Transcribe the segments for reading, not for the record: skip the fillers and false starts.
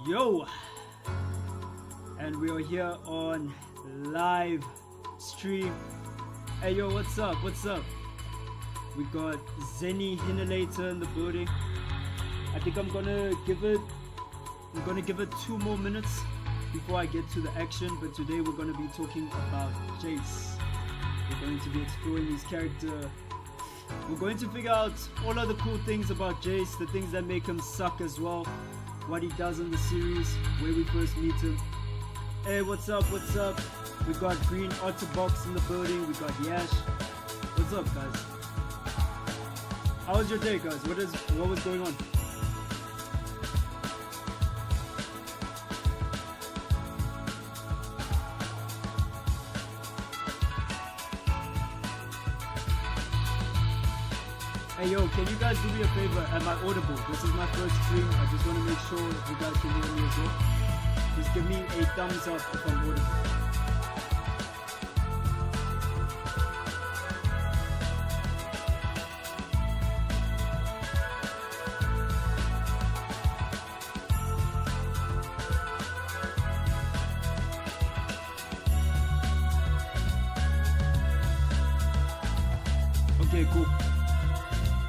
Yo, and we are here on live stream. Hey yo, what's up? What's up? We got Zenny Hinelator in the building. I think I'm gonna give it 2 more minutes before I get to the action, but today we're gonna be talking about Jayce. We're going to be exploring his character. We're going to figure out all of the cool things about Jayce, the things that make him suck as well, what he does in the series, where we first meet him. Hey, what's up? What's up? We got Green Otterbox in the building. We got Yash. What's up, guys? How was your day, guys? What was going on? Hey yo, can you guys do me a favor? Am I audible? This is my first stream. I just want to make sure you guys can hear me as well. Just give me a thumbs up if I'm audible. Okay, cool.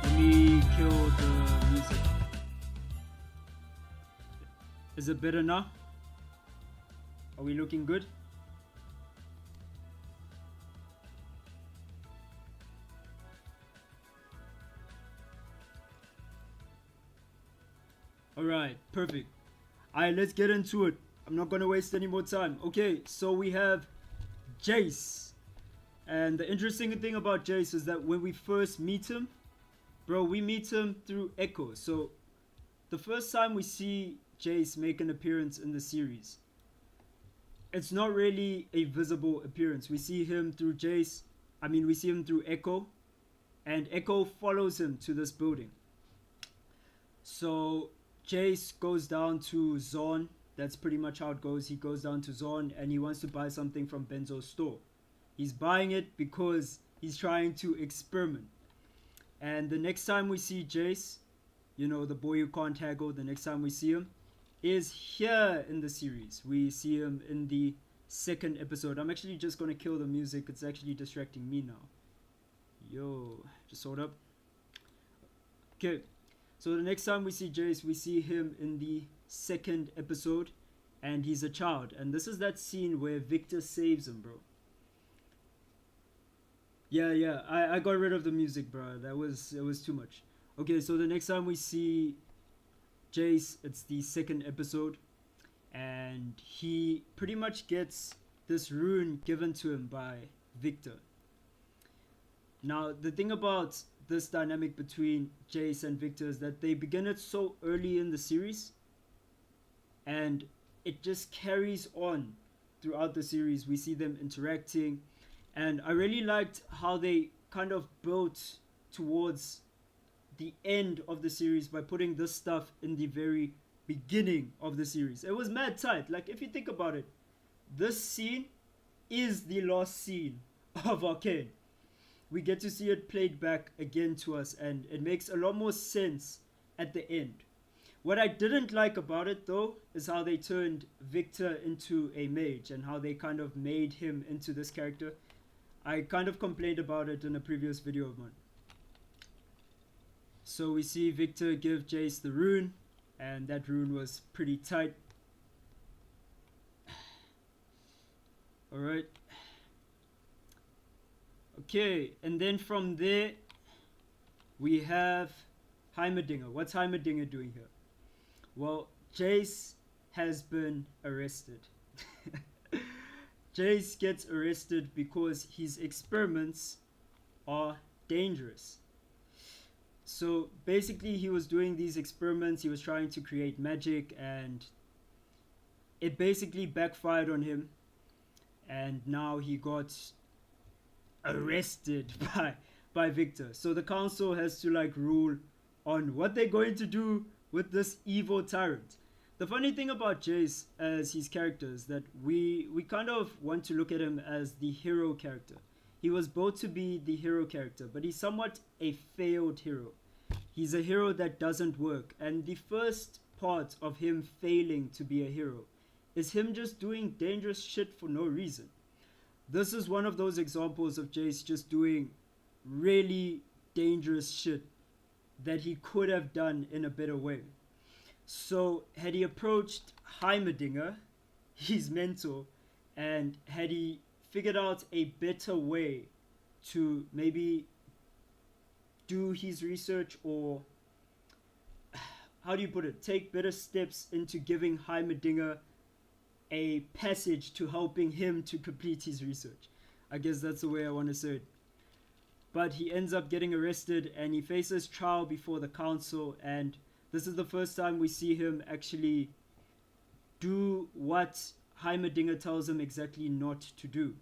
Let me kill the music. Is it better now? Are we looking good? Alright, perfect. Alright, let's get into it. I'm not gonna waste any more time. Okay, so we have Jayce. And the interesting thing about Jayce is that when we first meet him, bro, we meet him through Echo. So the first time we see Jayce make an appearance in the series, it's not really a visible appearance. We see him through we see him through Echo, and Echo follows him to this building. So Jayce goes down to Zon. That's pretty much how it goes. He goes down to Zon and he wants to buy something from Benzo's store. He's buying it because he's trying to experiment. And the next time we see Jayce, you know, the boy who can't haggle, the next time we see him is here in the series. We see him in the second episode. I'm actually just going to kill the music. It's actually distracting me now. Yo, just hold up. Okay, so the next time we see Jayce, we see him in the second episode. And he's a child. And this is that scene where Victor saves him, bro. Yeah, I got rid of the music, bro. It was too much. Okay, so the next time we see Jayce, it's the second episode, and he pretty much gets this rune given to him by Victor. Now, the thing about this dynamic between Jayce and Victor is that they begin it so early in the series, and it just carries on throughout the series. We see them interacting. And I really liked how they kind of built towards the end of the series by putting this stuff in the very beginning of the series. It was mad tight. Like, if you think about it, this scene is the last scene of Arcane. We get to see it played back again to us, and it makes a lot more sense at the end. What I didn't like about it, though, is how they turned Victor into a mage and how they kind of made him into this character. I kind of complained about it in a previous video of mine. So we see Victor give Jayce the rune, and that rune was pretty tight. Alright. Okay, and then from there, we have Heimerdinger. What's Heimerdinger doing here? Well, Jayce has been arrested. Jayce gets arrested because his experiments are dangerous. So basically he was doing these experiments, he was trying to create magic, and it basically backfired on him, and now he got arrested by Victor. So the council has to like rule on what they're going to do with this evil tyrant. The funny thing about Jayce as his character is that we kind of want to look at him as the hero character. He was built to be the hero character, but he's somewhat a failed hero. He's a hero that doesn't work. And the first part of him failing to be a hero is him just doing dangerous shit for no reason. This is one of those examples of Jayce just doing really dangerous shit that he could have done in a better way. So had he approached Heimerdinger, his mentor, and had he figured out a better way to maybe do his research, or how do you put it, take better steps into giving Heimerdinger a passage to helping him to complete his research. I guess that's the way I want to say it. But he ends up getting arrested and he faces trial before the council, and this is the first time we see him actually do what Heimerdinger tells him exactly not to do.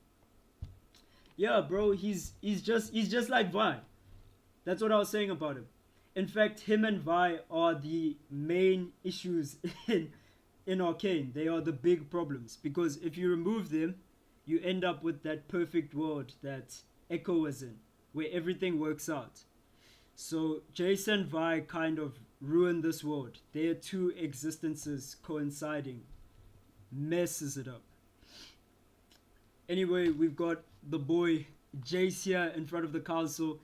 Yeah, bro, he's just like Vi. That's what I was saying about him. In fact, him and Vi are the main issues in Arcane. They are the big problems, because if you remove them, you end up with that perfect world that Echo was in, where everything works out. So Jayce and Vi kind of ruin this world. Their two existences coinciding messes it up. Anyway, we've got the boy Jayce here in front of the council,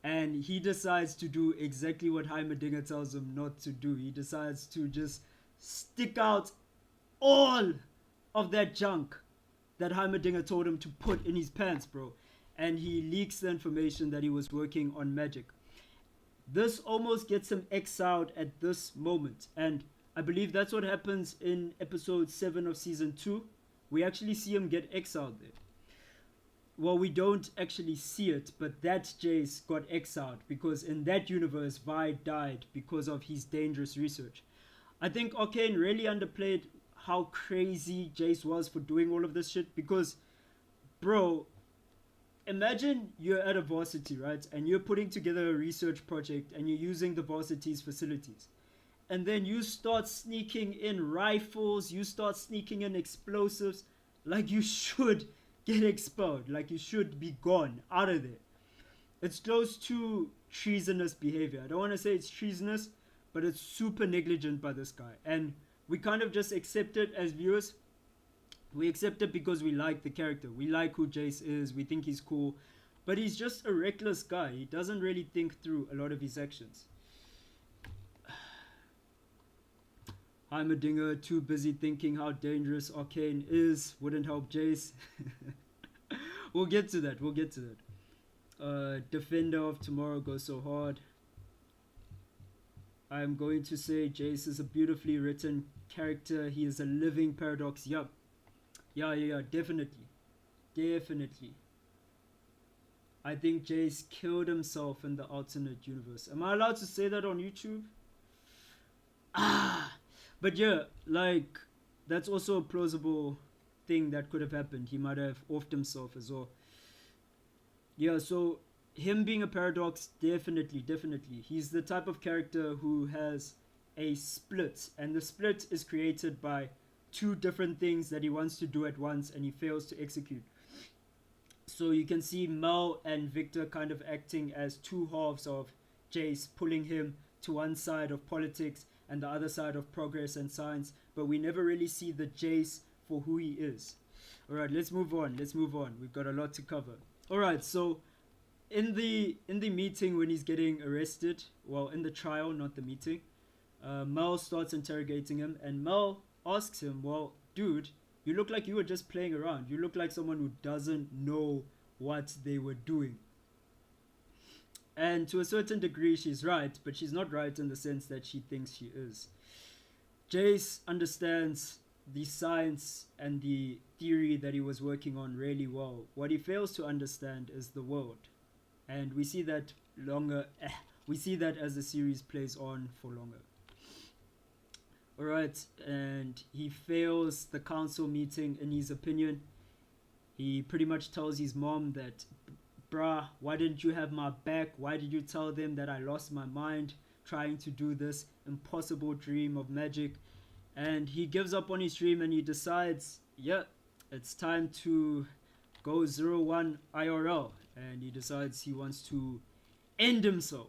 and he decides to do exactly what Heimerdinger tells him not to do. He decides to just stick out all of that junk that Heimerdinger told him to put in his pants, bro. And he leaks the information that he was working on magic. This almost gets him exiled at this moment, and I believe that's what happens in episode 7 of season 2. We actually see him get exiled there. Well, we don't actually see it, but that Jayce got exiled because in that universe, Vi died because of his dangerous research. I think Arcane really underplayed how crazy Jayce was for doing all of this shit, because, bro, imagine you're at a varsity, right? And you're putting together a research project and you're using the varsity's facilities. And then you start sneaking in rifles, you start sneaking in explosives, like you should get expelled, like you should be gone out of there. It's close to treasonous behavior. I don't want to say it's treasonous, but it's super negligent by this guy. And we kind of just accept it as viewers. We accept it because we like the character. We like who Jayce is. We think he's cool. But he's just a reckless guy. He doesn't really think through a lot of his actions. Heimerdinger, too busy thinking how dangerous Arcane is, wouldn't help Jayce. We'll get to that. We'll get to that. Defender of Tomorrow goes so hard. I'm going to say Jayce is a beautifully written character. He is a living paradox. Yup. Yeah, definitely. Definitely. I think Jayce killed himself in the alternate universe. Am I allowed to say that on YouTube? But yeah, like, that's also a plausible thing that could have happened. He might have offed himself as well. Yeah, so him being a paradox, definitely. He's the type of character who has a split, and the split is created by two different things that he wants to do at once and he fails to execute. So you can see Mel and Victor kind of acting as two halves of Jayce, pulling him to one side of politics and the other side of progress and science, but we never really see the Jayce for who he is. Alright, let's move on. We've got a lot to cover. Alright, so in the meeting when he's getting arrested, well, in the trial, not the meeting, Mel starts interrogating him, and Mel asks him, well, dude, you look like you were just playing around. You look like someone who doesn't know what they were doing. And to a certain degree, she's right, but she's not right in the sense that she thinks she is. Jayce understands the science and the theory that he was working on really well. What he fails to understand is the world. And we see that we see that as the series plays on for longer. Alright, and he fails the council meeting in his opinion. He pretty much tells his mom that, bruh, why didn't you have my back? Why did you tell them that I lost my mind trying to do this impossible dream of magic? And he gives up on his dream and he decides, yeah, it's time to go 01 IRL. And he decides he wants to end himself.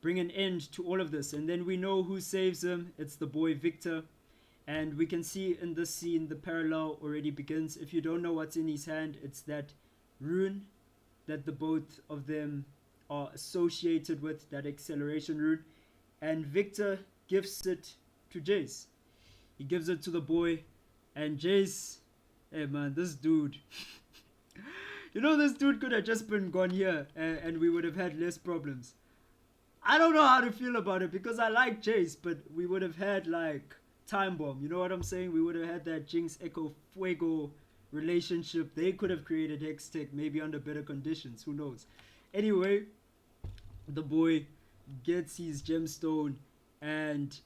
bring an end to all of this. And then we know who saves him. It's the boy Victor. And we can see in this scene the parallel already begins. If you don't know what's in his hand, it's that rune that the both of them are associated with, that acceleration rune. And Victor gives it to Jayce. He gives it to the boy, and Jayce, hey man, this dude, you know, this dude could have just been gone here, and we would have had less problems. I don't know how to feel about it, because I like Jayce, but we would have had like time bomb, you know what I'm saying? We would have had that Jinx Echo Fuego relationship. They could have created Hextech maybe under better conditions, who knows. Anyway, the boy gets his gemstone, and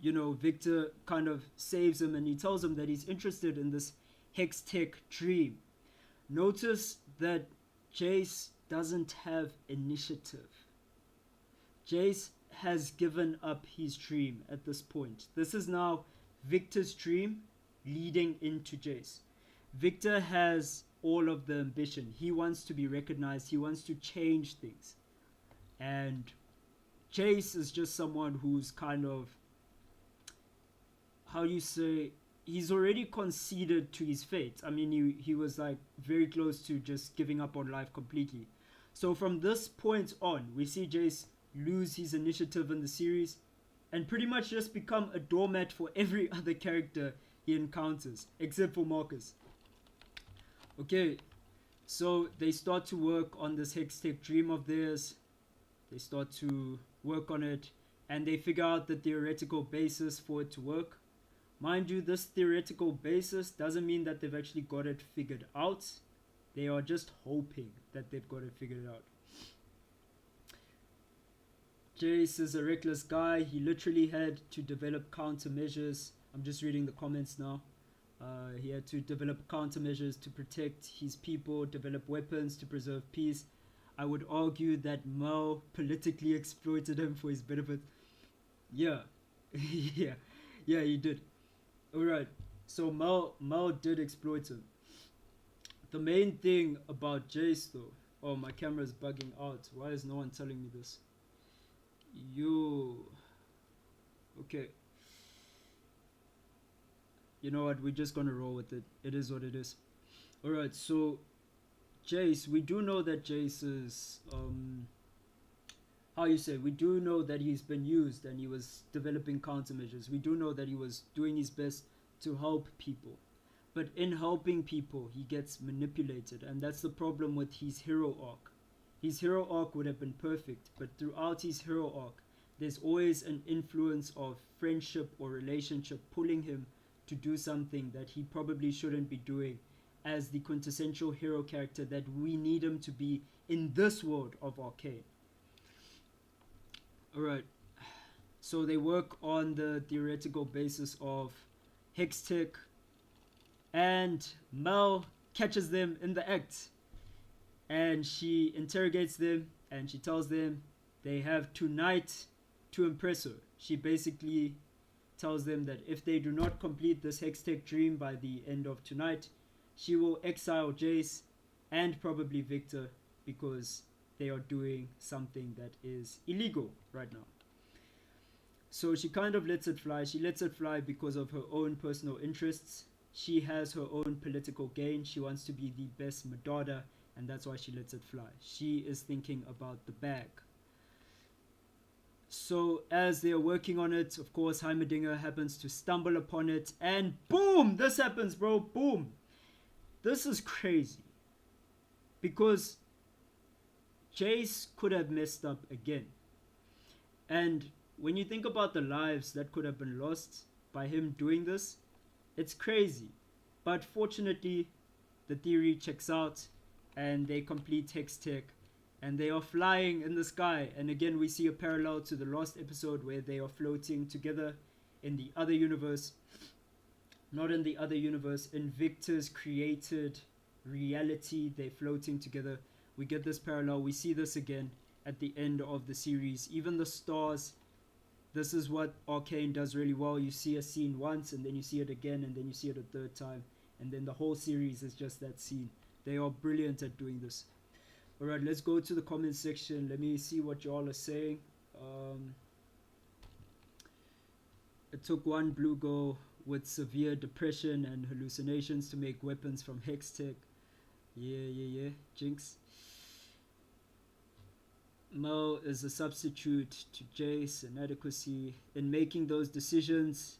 you know, Victor kind of saves him, and he tells him that he's interested in this Hextech dream. Notice that Jayce doesn't have initiative. Jayce has given up his dream at this point. This is now Victor's dream leading into Jayce. Victor has all of the ambition. He wants to be recognized. He wants to change things. And Jayce is just someone who's kind of, how do you say, he's already conceded to his fate. I mean, he was like very close to just giving up on life completely. So from this point on, we see Jayce lose his initiative in the series and pretty much just become a doormat for every other character he encounters, except for Marcus. Okay, so they start to work on this Hextech dream of theirs. They start to work on it, and they figure out the theoretical basis for it to work. Mind you, this theoretical basis doesn't mean that they've actually got it figured out. They are just hoping that they've got it figured out. Jayce is a reckless guy. He literally had to develop countermeasures. I'm just reading the comments now. He had to develop countermeasures to protect his people, develop weapons to preserve peace. I would argue that Mel politically exploited him for his benefit. Yeah. yeah, he did. Alright, so Mel did exploit him. The main thing about Jayce though, oh, my camera is bugging out. Why is no one telling me this? Okay. You know what, we're just gonna roll with it. It is what it is. Alright, so Jayce, we do know that Jayce is, we do know that he's been used and he was developing countermeasures. We do know that he was doing his best to help people. But in helping people, he gets manipulated, and that's the problem with his hero arc. His hero arc would have been perfect, but throughout his hero arc, there's always an influence of friendship or relationship pulling him to do something that he probably shouldn't be doing as the quintessential hero character that we need him to be in this world of Arcane. Alright, so they work on the theoretical basis of Hextech, and Mel catches them in the act, and she interrogates them, and she tells them they have tonight to impress her. She basically tells them that if they do not complete this Hextech dream by the end of tonight, she will exile Jayce and probably Victor, because they are doing something that is illegal right now. So she kind of lets it fly. She lets it fly because of her own personal interests. She has her own political gain. She wants to be the best Madada, and that's why she lets it fly. She is thinking about the bag. So as they are working on it, of course, Heimerdinger happens to stumble upon it, and boom! This happens, bro. Boom! This is crazy, because Jayce could have messed up again. And when you think about the lives that could have been lost by him doing this, it's crazy. But fortunately, the theory checks out, and they complete Hextech, and they are flying in the sky. And again, we see a parallel to the last episode where they are floating together in the other universe. Not in the other universe, in Victor's created reality, they're floating together. We get this parallel. We see this again at the end of the series. Even the stars, this is what Arcane does really well. You see a scene once, and then you see it again, and then you see it a third time, and then the whole series is just that scene. They are brilliant at doing this. Alright, let's go to the comment section. Let me see what y'all are saying. It took one blue girl with severe depression and hallucinations to make weapons from hex tech. Yeah. Jinx. Mel is a substitute to Jayce inadequacy in making those decisions.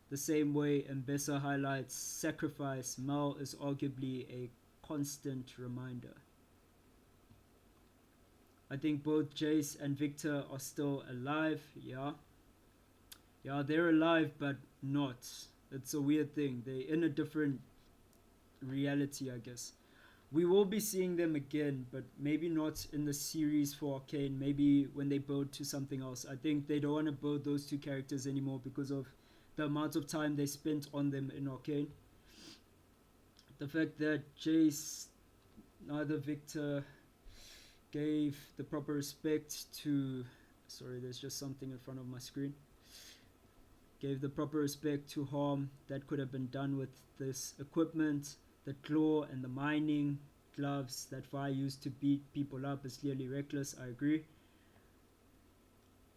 The same way Mbessa highlights sacrifice, Mel is arguably a constant reminder. I think both Jayce and Victor are still alive. Yeah, they're alive, but not. It's a weird thing. They're in a different reality, I guess. We will be seeing them again, but maybe not in the series for Arcane. Maybe when they build to something else. I think they don't want to build those two characters anymore because of the amount of time they spent on them in Arcane. The fact that Jayce, neither Victor, gave the proper respect to... Sorry, there's just something in front of my screen. Gave the proper respect to harm that could have been done with this equipment. The claw and the mining gloves that Vi used to beat people up is clearly reckless, I agree.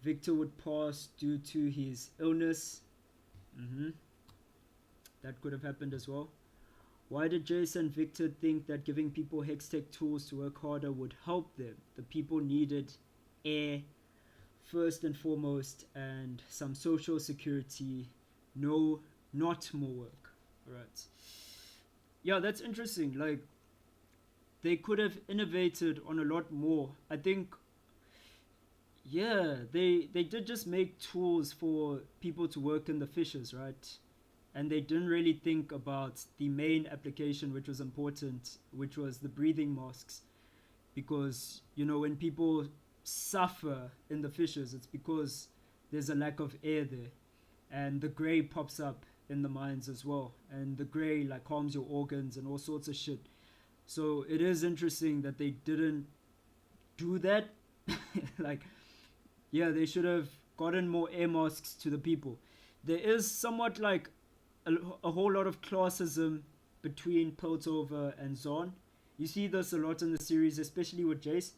Victor would pass due to his illness. That could have happened as well. Why did Jayce and Victor think that giving people Hextech tools to work harder would help them? The people needed air first and foremost and some social security. No, not more work. Alright. Yeah, that's interesting. Like, they could have innovated on a lot more. I think, yeah, they did just make tools for people to work in the fishes, right? And they didn't really think about the main application, which was important, which was the breathing masks. Because, you know, when people suffer in the fishes, it's because there's a lack of air there. And the gray pops up in the mines as well, and the gray like harms your organs and all sorts of shit. So it is interesting that they didn't do that. Like, yeah, they should have gotten more air masks to the people. There is somewhat like a whole lot of classism between Piltover and Zon. You see this a lot in the series, especially with Jayce.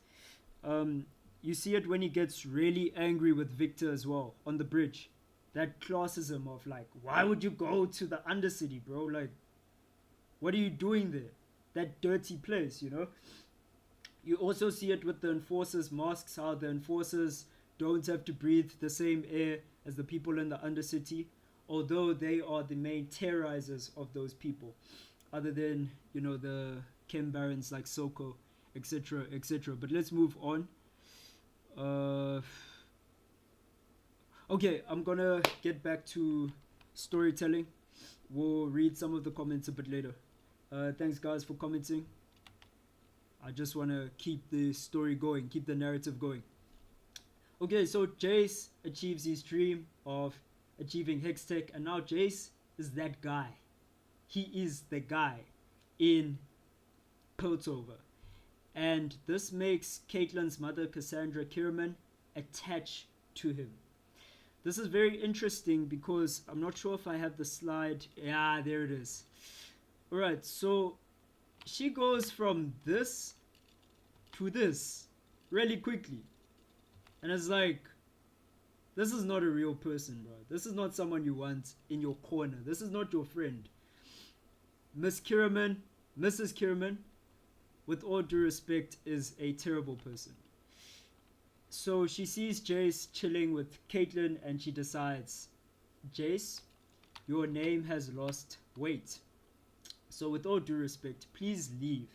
You see it when he gets really angry with Victor as well on the bridge. That classism of like, why would you go to the Undercity, bro? Like, what are you doing there? That dirty place, you know? You also see it with the Enforcers' masks, how the Enforcers don't have to breathe the same air as the people in the Undercity, although they are the main terrorizers of those people, other than, you know, the Chem Barons like Soko, etc., etc. But let's move on. Okay, I'm gonna get back to storytelling. We'll read some of the comments a bit later. Thanks guys for commenting. I just want to keep the story going, keep the narrative going. Okay, so Jayce achieves his dream of achieving Hextech, and now Jayce is that guy. He is the guy in Piltover. And this makes Caitlyn's mother, Cassandra Kierman, attach to him. This is very interesting because I'm not sure if I have the slide. Yeah, there it is. Alright, so she goes from this to this really quickly. And it's like, this is not a real person, bro. This is not someone you want in your corner. This is not your friend. Miss Kierman, Mrs. Kierman, with all due respect, is a terrible person. So she sees Jayce chilling with Caitlyn and she decides, Jayce, your name has lost weight. So with all due respect, please leave.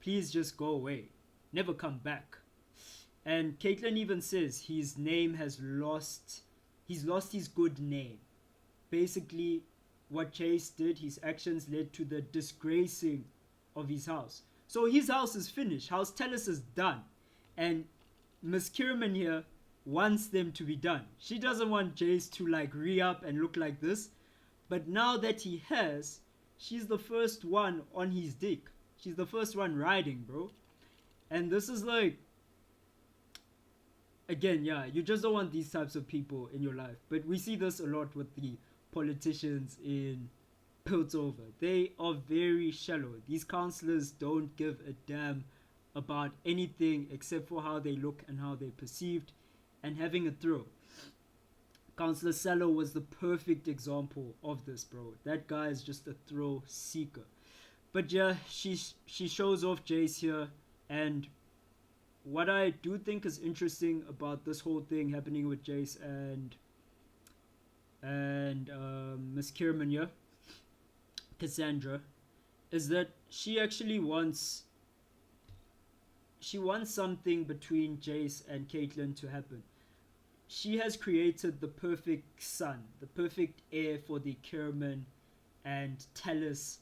Please just go away. Never come back. And Caitlyn even says his name has lost, he's lost his good name. Basically, what Jayce did, his actions led to the disgracing of his house. So his house is finished. House Tellus is done. And Miss Kierman here wants them to be done. She doesn't want Jayce to like re-up and look like this. But now that he has, she's the first one on his dick. She's the first one riding, bro. And this is like, again, yeah, you just don't want these types of people in your life. But we see this a lot with the politicians in Piltover. They are very shallow. These councillors don't give a damn about anything except for how they look and how they're perceived. and having a throw. Counselor Sallow was the perfect example of this, bro. That guy is just a throw seeker. But yeah, she shows off Jayce here, and what I do think is interesting about this whole thing happening with Jayce and Miss Kierman, yeah, Cassandra, is that she wants something between Jayce and Caitlyn to happen. She has created the perfect son, the perfect heir for the Kierman and Tallis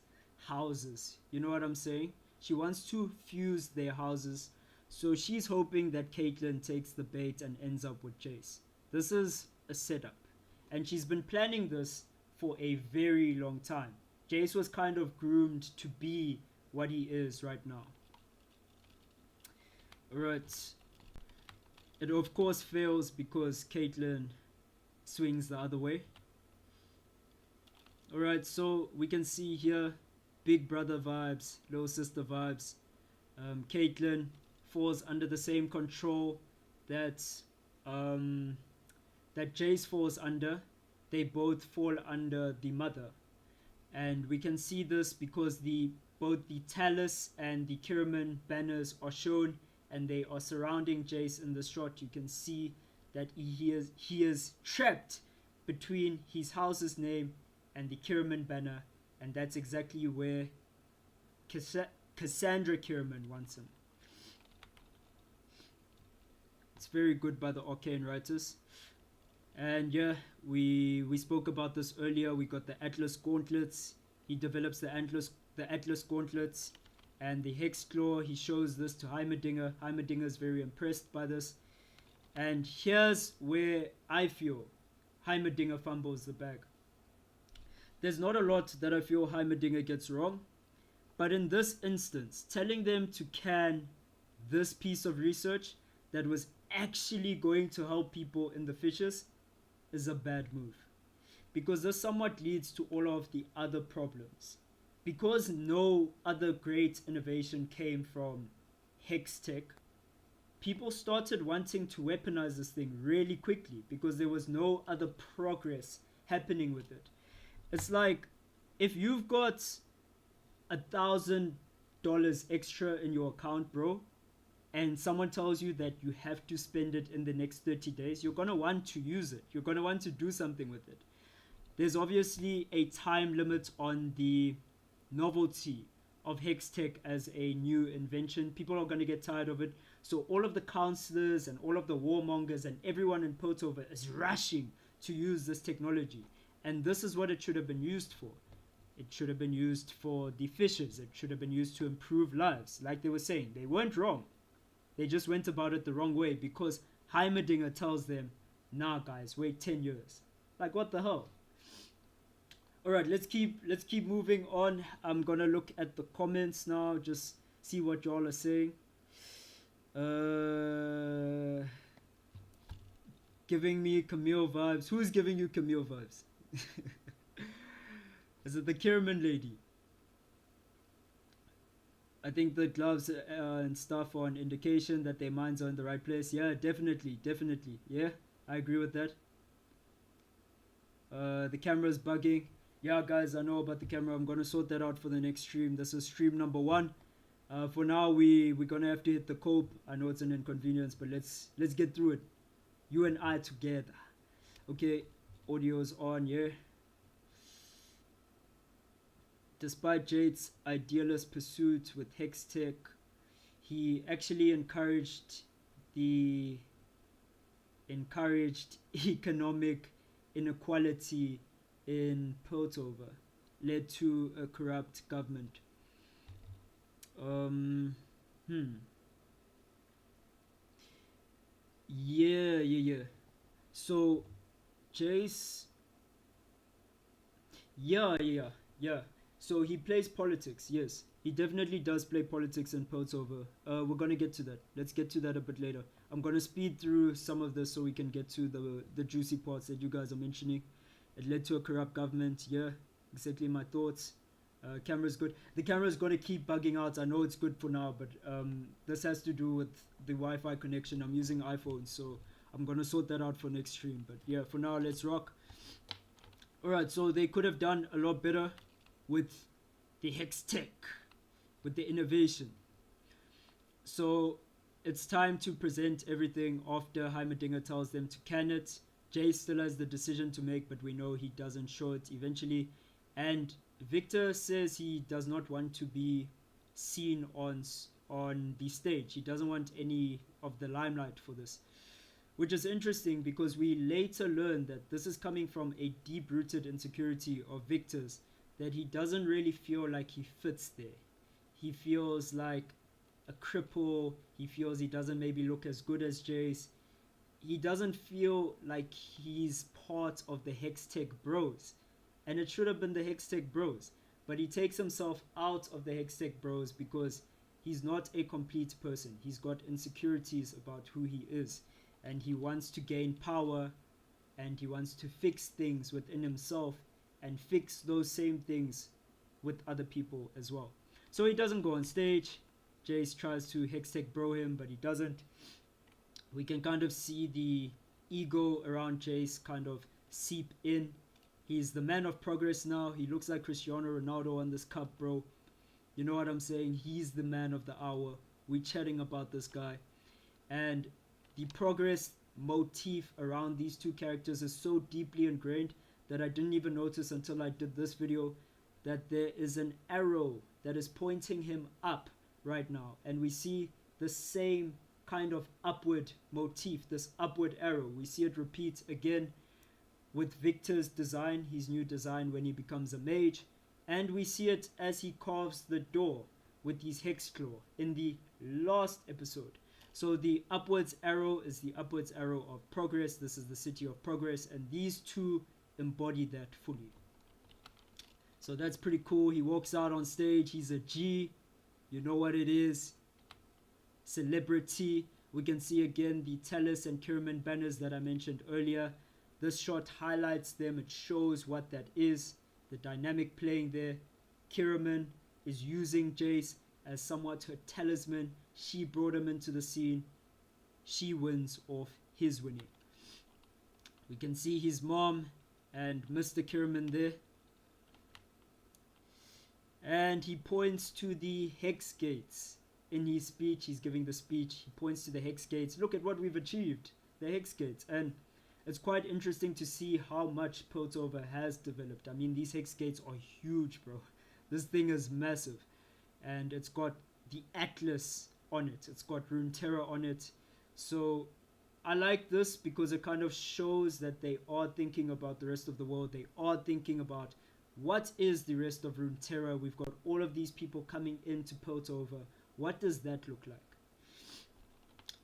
houses. You know what I'm saying? She wants to fuse their houses. So she's hoping that Caitlyn takes the bait and ends up with Jayce. This is a setup. And she's been planning this for a very long time. Jayce was kind of groomed to be what he is right now. Alright. It of course fails because Caitlyn swings the other way. Alright, so we can see here big brother vibes, little sister vibes. Caitlyn falls under the same control that Jayce falls under. They both fall under the mother, and we can see this because both the Tallis and the Kierman banners are shown, and they are surrounding Jayce in the shot. You can see that he is trapped between his house's name and the Kierman banner, and that's exactly where Cassandra Kierman wants him. It's very good by the Arcane writers. And yeah, we spoke about this earlier. We got the Atlas gauntlets. He develops the Atlas gauntlets and the Hex Claw. He shows this to Heimerdinger. Heimerdinger is very impressed by this. And here's where I feel Heimerdinger fumbles the bag. There's not a lot that I feel Heimerdinger gets wrong, but in this instance, telling them to can this piece of research that was actually going to help people in the fishes is a bad move, because this somewhat leads to all of the other problems. Because no other great innovation came from Hex Tech, people started wanting to weaponize this thing really quickly because there was no other progress happening with it. It's like if you've got $1,000 extra in your account, bro, and someone tells you that you have to spend it in the next 30 days, you're going to want to use it. You're going to want to do something with it. There's obviously a time limit on the novelty of Hex Tech as a new invention. People are going to get tired of it. So all of the counselors and all of the warmongers and everyone in Piltover is rushing to use this technology. And this is what it should have been used for. It should have been used for the fishes. It should have been used to improve lives. Like they were saying, they weren't wrong. They just went about it the wrong way because Heimerdinger tells them, nah guys, wait 10 years. Like what the hell? Alright, let's keep moving on. I'm gonna look at the comments now, just see what y'all are saying. Giving me Camille vibes. Who's giving you Camille vibes? Is it the Kierman lady? I think the gloves and stuff are an indication that their minds are in the right place. Yeah, definitely. Yeah, I agree with that. The camera's bugging. Yeah, guys, I know about the camera. I'm going to sort that out for the next stream. This is stream number 1. For now, we're going to have to hit the cope. I know it's an inconvenience, but let's get through it. You and I together. Okay, audio's on, yeah. Despite Jade's idealist pursuit with Hex Tech, he actually encouraged economic inequality in Piltover, led to a corrupt government. Yeah. So, Jayce. Yeah. So he plays politics, yes. He definitely does play politics in Piltover. We're gonna get to that. Let's get to that a bit later. I'm gonna speed through some of this so we can get to the juicy parts that you guys are mentioning. It led to a corrupt government, yeah. Exactly my thoughts. Camera's good. The camera's gonna keep bugging out. I know it's good for now, but this has to do with the Wi-Fi connection. I'm using iPhone, so I'm gonna sort that out for next stream. But yeah, for now, let's rock. Alright, so they could have done a lot better with the hex tech, with the innovation. So it's time to present everything after Heimerdinger tells them to can it. Jayce still has the decision to make, but we know he doesn't show it eventually. And Victor says he does not want to be seen on the stage. He doesn't want any of the limelight for this. Which is interesting because we later learn that this is coming from a deep-rooted insecurity of Victor's, that he doesn't really feel like he fits there. He feels like a cripple. He feels he doesn't maybe look as good as Jayce. He doesn't feel like he's part of the Hextech bros. And it should have been the Hextech bros. But he takes himself out of the Hextech bros because he's not a complete person. He's got insecurities about who he is. And he wants to gain power. And he wants to fix things within himself. And fix those same things with other people as well. So he doesn't go on stage. Jayce tries to Hextech bro him, but he doesn't. We can kind of see the ego around Jayce kind of seep in. He's the man of progress now. He looks like Cristiano Ronaldo on this cup, bro. You know what I'm saying? He's the man of the hour. We're chatting about this guy. And the progress motif around these two characters is so deeply ingrained that I didn't even notice until I did this video that there is an arrow that is pointing him up right now. And we see the same kind of upward motif, this upward arrow. We see it repeat again with Victor's design, his new design when he becomes a mage. And we see it as he carves the door with his hex claw in the last episode. So the upwards arrow is the upwards arrow of progress. This is the city of progress, and these two embody that fully. So that's pretty cool. He walks out on stage. He's a G. You know what it is. Celebrity. We can see again the Talus and Kiriman banners that I mentioned earlier. This shot highlights them. It shows what that is. The dynamic playing there. Kiriman is using Jayce as somewhat her talisman. She brought him into the scene. She wins off his winning. We can see his mom and Mr. Kiriman there. And he points to the hex gates. In his speech, he's giving the speech. He points to the hex gates. Look at what we've achieved. The hex gates. And it's quite interesting to see how much Piltover has developed. I mean, these hex gates are huge, bro. This thing is massive. And it's got the Atlas on it. It's got Runeterra on it. So I like this because it kind of shows that they are thinking about the rest of the world. They are thinking about what is the rest of Runeterra. We've got all of these people coming into Piltover. What does that look like?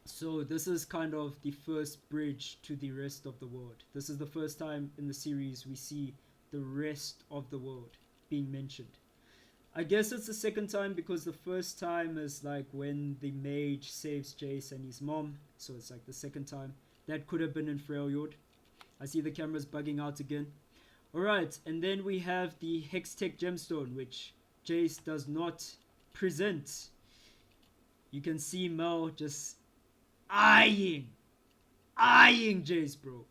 So this is kind of the first bridge to the rest of the world. This is the first time in the series we see the rest of the world being mentioned. I guess it's the second time because the first time is like when the mage saves Jayce and his mom. So it's like the second time. That could have been in Freljord. I see the camera's bugging out again. Alright, and then we have the Hextech gemstone, which Jayce does not present. You can see Mel just eyeing Jayce, bro.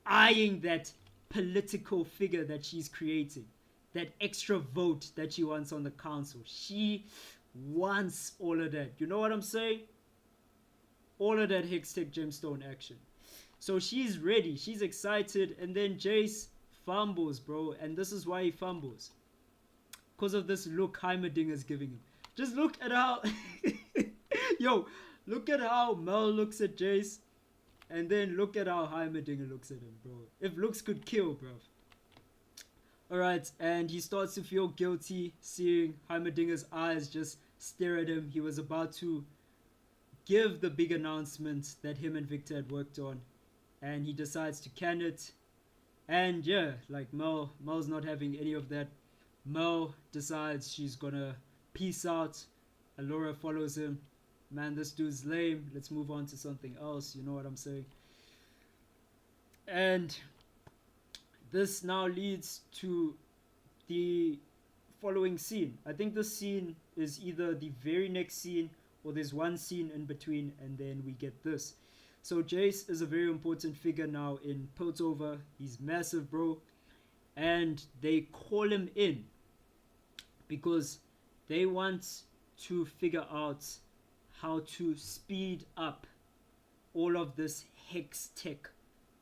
Eyeing that political figure that she's creating. That extra vote that she wants on the council. She wants all of that. You know what I'm saying? All of that Hextech gemstone action. So she's ready. She's excited. And then Jayce fumbles, bro. And this is why he fumbles. Because of this look Heimerdinger's giving him. Just look at how... Yo, look at how Mel looks at Jayce. And then look at how Heimerdinger looks at him, bro. If looks could kill, bro. Alright, and he starts to feel guilty seeing Heimerdinger's eyes just stare at him. He was about to give the big announcement that him and Victor had worked on. And he decides to can it. And yeah, like Mel's not having any of that. Mel decides she's gonna peace out. Allura follows him. Man, this dude's lame. Let's move on to something else. You know what I'm saying? And this now leads to the following scene. I think this scene is either the very next scene or there's one scene in between and then we get this. So Jayce is a very important figure now in Piltover. He's massive, bro. And they call him in because they want to figure out how to speed up all of this hex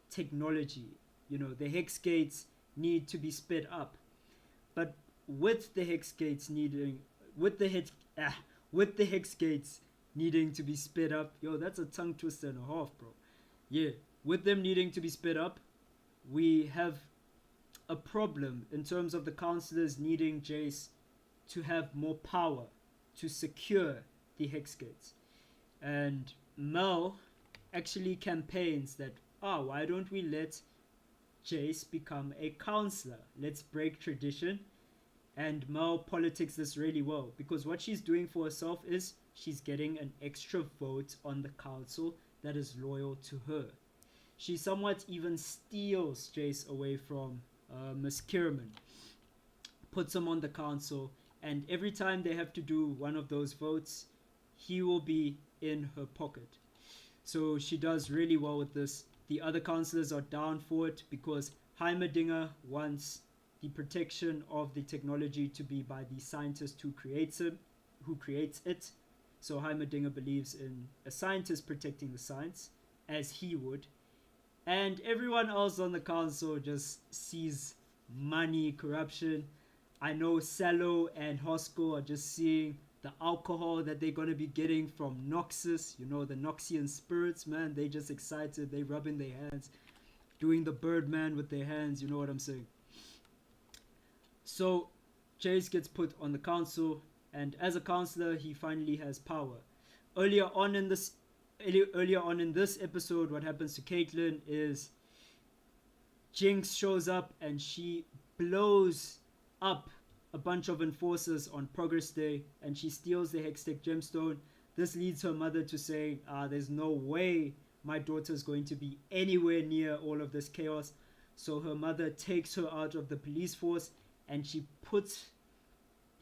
technology. You know, the hex gates need to be sped up. But with the hex gates needing with the hex with the hex gates needing to be sped up, yo, that's a tongue twister and a half, bro. Yeah, with them needing to be sped up, we have a problem in terms of the counselors needing Jayce to have more power to secure the hex gates. And Mel actually campaigns that, why don't we let Jayce become a counselor? Let's break tradition. And Mel politics this really well because what she's doing for herself is she's getting an extra vote on the council that is loyal to her. She somewhat even steals Jayce away from Miss Kierman, puts him on the council, and every time they have to do one of those votes, he will be in her pocket. So she does really well with this. The other councillors are down for it because Heimerdinger wants the protection of the technology to be by the scientist who creates it. So Heimerdinger believes in a scientist protecting the science, as he would. And everyone else on the council just sees money, corruption. I know Sallow and Hosko are just seeing the alcohol that they're going to be getting from Noxus. You know, the Noxian spirits, man. They just excited. They rubbing their hands. Doing the Birdman with their hands. You know what I'm saying? So, Jayce gets put on the council. And as a counselor, he finally has power. Earlier on in this episode, what happens to Caitlyn is Jinx shows up and she blows up a bunch of enforcers on Progress Day and she steals the Hextech gemstone. This leads her mother to say, there's no way my daughter's going to be anywhere near all of this chaos. So her mother takes her out of the police force and she puts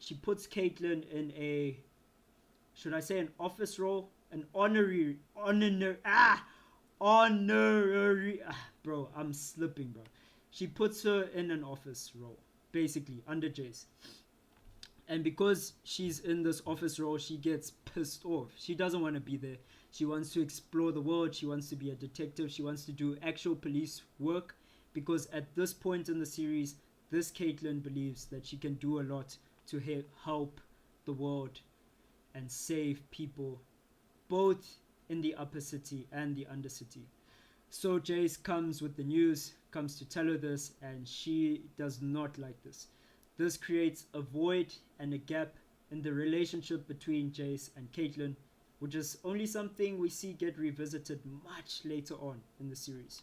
Caitlyn in a, should I say an office role? An honorary, bro, I'm slipping, bro. She puts her in an office role, basically, under Jayce. And because she's in this office role, she gets pissed off. She doesn't want to be there. She wants to explore the world. She wants to be a detective. She wants to do actual police work. Because at this point in the series, this Caitlyn believes that she can do a lot to help the world and save people, both in the upper city and the undercity. So Jayce comes with the news, comes to tell her this, and she does not like this. This creates a void and a gap in the relationship between Jayce and Caitlyn, which is only something we see get revisited much later on in the series.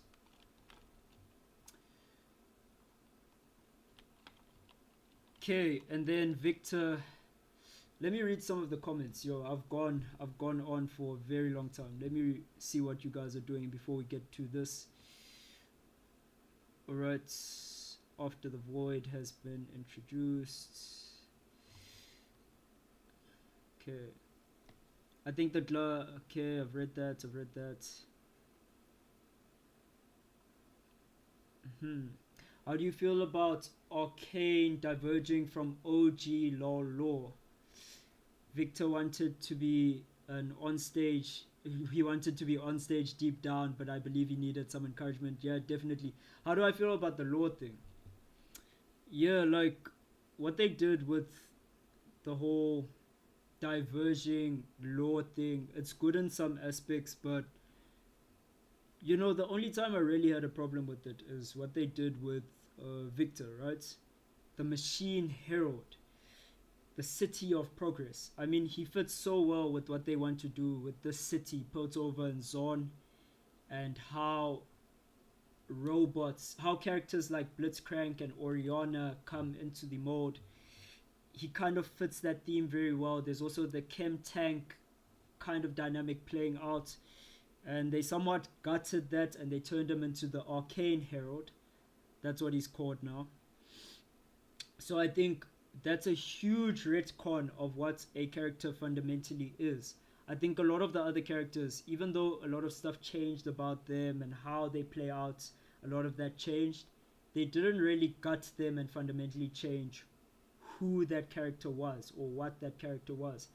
Okay, and then Victor. Let me read some of the comments. Yo, I've gone on for a very long time. Let me see what you guys are doing before we get to this. Alright, after the void has been introduced. Okay. I think okay, I've read that. How do you feel about Arcane diverging from OG lore? Victor wanted to be he wanted to be on stage deep down, but I believe he needed some encouragement. Yeah, definitely. How do I feel about the lore thing? Yeah, like what they did with the whole diverging lore thing, it's good in some aspects, but you know, the only time I really had a problem with it is what they did with Victor, right? The Machine Herald. The city of progress. I mean, he fits so well with what they want to do with this city, Piltover and Zorn, and how characters like Blitzcrank and Oriana come into the mold. He kind of fits that theme very well. There's also the Chem Tank kind of dynamic playing out, and they somewhat gutted that and they turned him into the Arcane Herald. That's what he's called now. So I think that's a huge retcon of what a character fundamentally is. I think a lot of the other characters, even though a lot of stuff changed about them and how they play out, a lot of that changed, they didn't really gut them and fundamentally change who that character was or what that character was.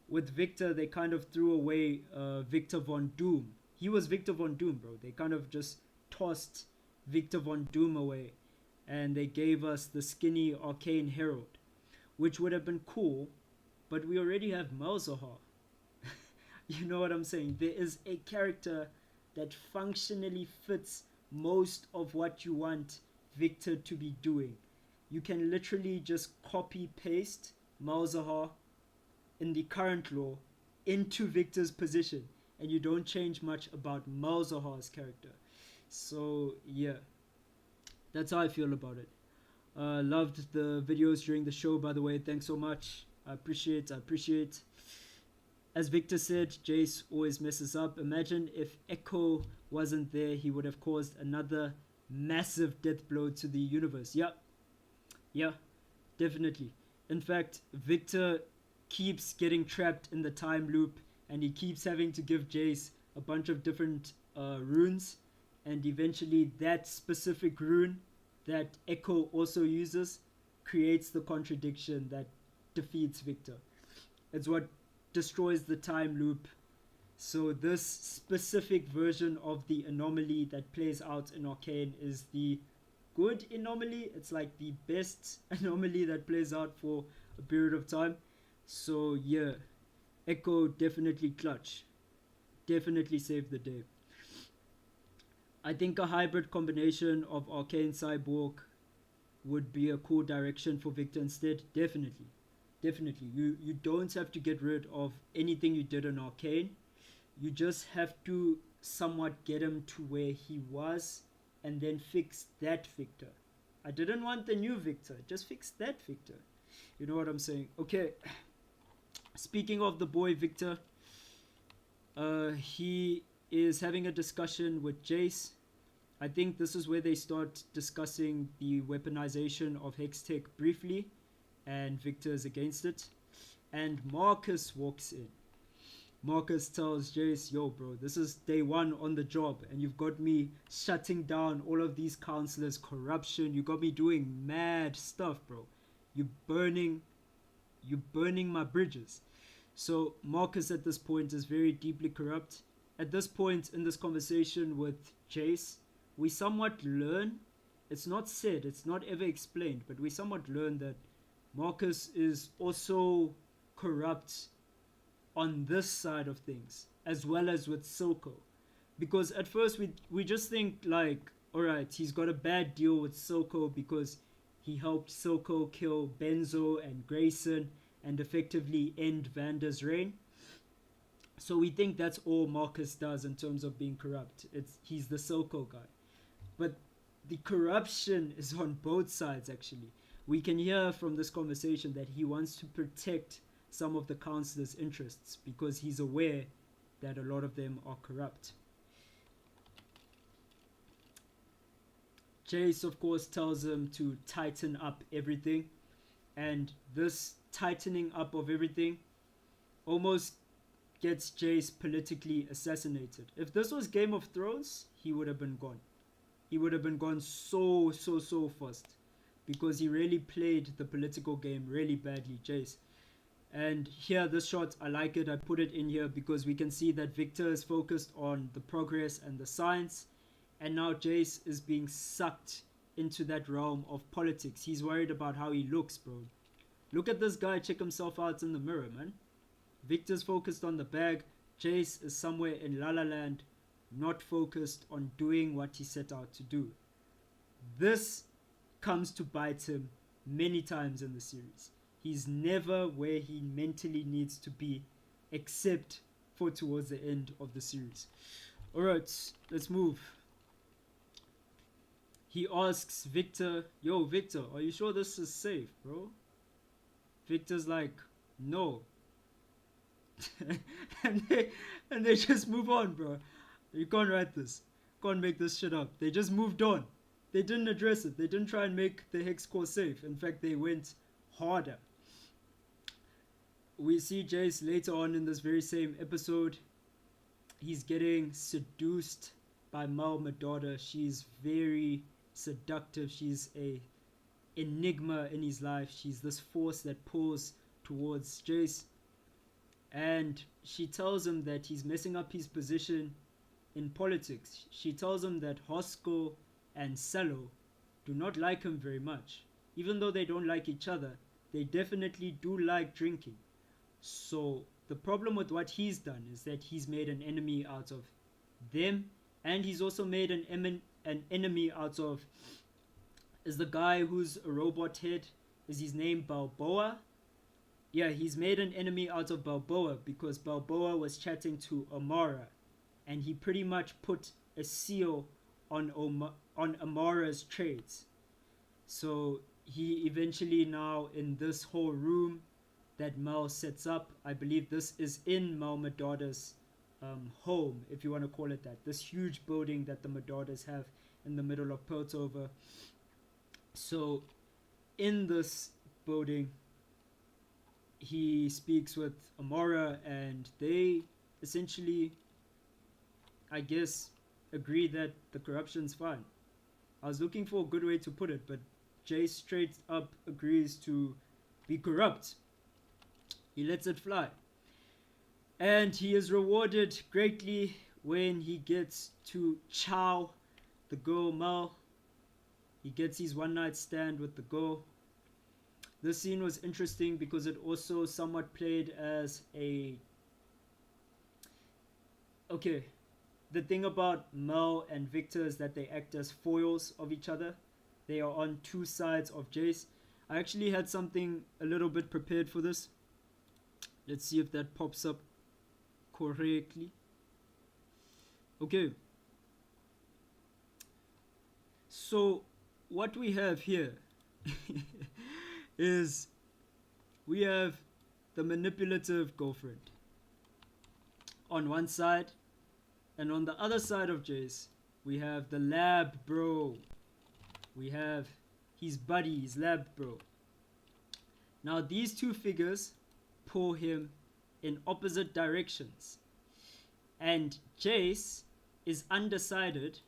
With Victor, they kind of threw away Victor Von Doom. He was Victor Von Doom, bro. They kind of just tossed Victor Von Doom away, and they gave us the skinny Arcane Herald, which would have been cool, but we already have Malzahar. You know what I'm saying? There is a character that functionally fits most of what you want Victor to be doing. You can literally just copy paste Malzahar in the current lore into Victor's position, and you don't change much about Malzahar's character. So yeah, that's how I feel about it. Loved the videos during the show, by the way. Thanks so much. I appreciate. As Victor said, Jayce always messes up. Imagine if Echo wasn't there, he would have caused another massive death blow to the universe. Yeah, definitely. In fact, Victor keeps getting trapped in the time loop, and he keeps having to give Jayce a bunch of different runes, and eventually that specific rune that Echo also uses creates the contradiction that defeats Victor. It's what destroys the time loop. So this specific version of the anomaly that plays out in Arcane is the good anomaly. It's like the best anomaly that plays out for a period of time. So yeah, Echo definitely clutch. Definitely saved the day. I think a hybrid combination of Arcane Cyborg would be a cool direction for Victor instead. Definitely. You don't have to get rid of anything you did on Arcane. You just have to somewhat get him to where he was and then fix that Victor. I didn't want the new Victor, just fix that Victor. You know what I'm saying? Okay, speaking of the boy Victor, he is having a discussion with Jayce. I think this is where they start discussing the weaponization of Hextech briefly, and Victor is against it. And Marcus walks in. Marcus tells Jayce, yo bro, this is day one on the job, and you've got me shutting down all of these counselors' corruption. You got me doing mad stuff, bro. You're burning my bridges. So Marcus at this point is very deeply corrupt. At this point in this conversation with Jayce, we somewhat learn, it's not said, it's not ever explained, but we somewhat learn that Marcus is also corrupt on this side of things, as well as with Silco. Because at first we just think like, alright, he's got a bad deal with Silco because he helped Silco kill Benzo and Grayson and effectively end Vanda's reign. So we think that's all Marcus does in terms of being corrupt. He's the Silco guy. But the corruption is on both sides actually. We can hear from this conversation that he wants to protect some of the counselors' interests because he's aware that a lot of them are corrupt. Jayce, of course, tells him to tighten up everything, and this tightening up of everything almost gets Jayce politically assassinated. If this was Game of Thrones, he would have been gone. He would have been gone so fast because he really played the political game really badly, Jayce. And here, this shot, I like it. I put it in here because we can see that Victor is focused on the progress and the science, and now Jayce is being sucked into that realm of politics. He's worried about how he looks, bro. Look at this guy check himself out in the mirror, man. Victor's focused on the bag. Jayce is somewhere in La La Land, not focused on doing what he set out to do. This comes to bite him many times in the series. He's never where he mentally needs to be, except for towards the end of the series. Alright, let's move. He asks Victor, yo Victor, are you sure this is safe, bro? Victor's like, no. and they just move on, bro. You can't write this. Can't make this shit up. They just moved on. They didn't address it. They didn't try and make the hex core safe. In fact, they went harder. we see Jayce later on in this very same episode. He's getting seduced by Mal Madada. She's very seductive. She's a enigma in his life. She's this force that pulls towards Jayce, and she tells him that he's messing up his position in politics. She tells him that Hosko and Salo do not like him very much. Even though they don't like each other, they definitely do like drinking. So the problem with what he's done is that he's made an enemy out of them, and he's also made an enemy out of, is the guy who's a robot head, is his name Balboa? Yeah, he's made an enemy out of Balboa because Balboa was chatting to Amara, and he pretty much put a seal on Amara's trades. So he eventually now, in this whole room that Mal sets up, I believe this is in Mal Madada's home, if you want to call it that, this huge building that the Madadas have in the middle of Piltover. So in this building, he speaks with Amara, and they essentially, I guess, agree that the corruption's fine. I was looking for a good way to put it, but Jayce straight up agrees to be corrupt. He lets it fly. And he is rewarded greatly when he gets to chow the girl Mal. He gets his one night stand with the girl. This scene was interesting because it also somewhat played as a... Okay, the thing about Mel and Victor is that they act as foils of each other. They are on two sides of Jayce. I actually had something a little bit prepared for this. Let's see if that pops up correctly. Okay. So what we have here is we have the manipulative girlfriend on one side, and on the other side of Jayce we have the lab bro. We have his buddy, his lab bro. Now these two figures pull him in opposite directions, and Jayce is undecided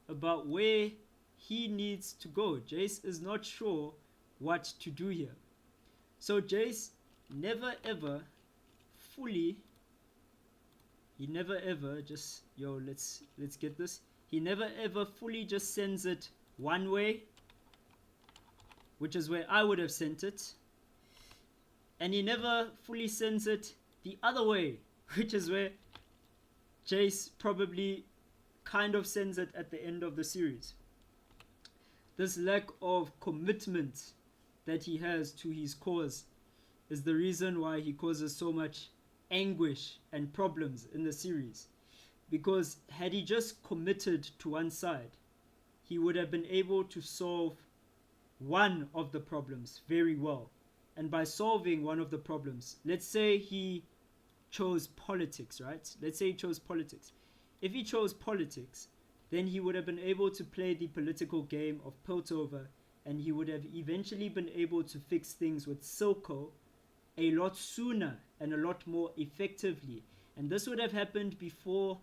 about where he needs to go. Jayce is not sure what to do here. So Jayce never ever fully, he never ever just, let's get this. He never ever fully just sends it one way, which is where I would have sent it. And he never fully sends it the other way, which is where Jayce probably kind of sends it at the end of the series. This lack of commitment that he has to his cause is the reason why he causes so much anguish and problems in the series. Because had he just committed to one side, he would have been able to solve one of the problems very well. And by solving one of the problems, let's say he chose politics, right? Let's say he chose politics. If he chose politics, then he would have been able to play the political game of Piltover, and he would have eventually been able to fix things with Silco a lot sooner and a lot more effectively. And this would have happened before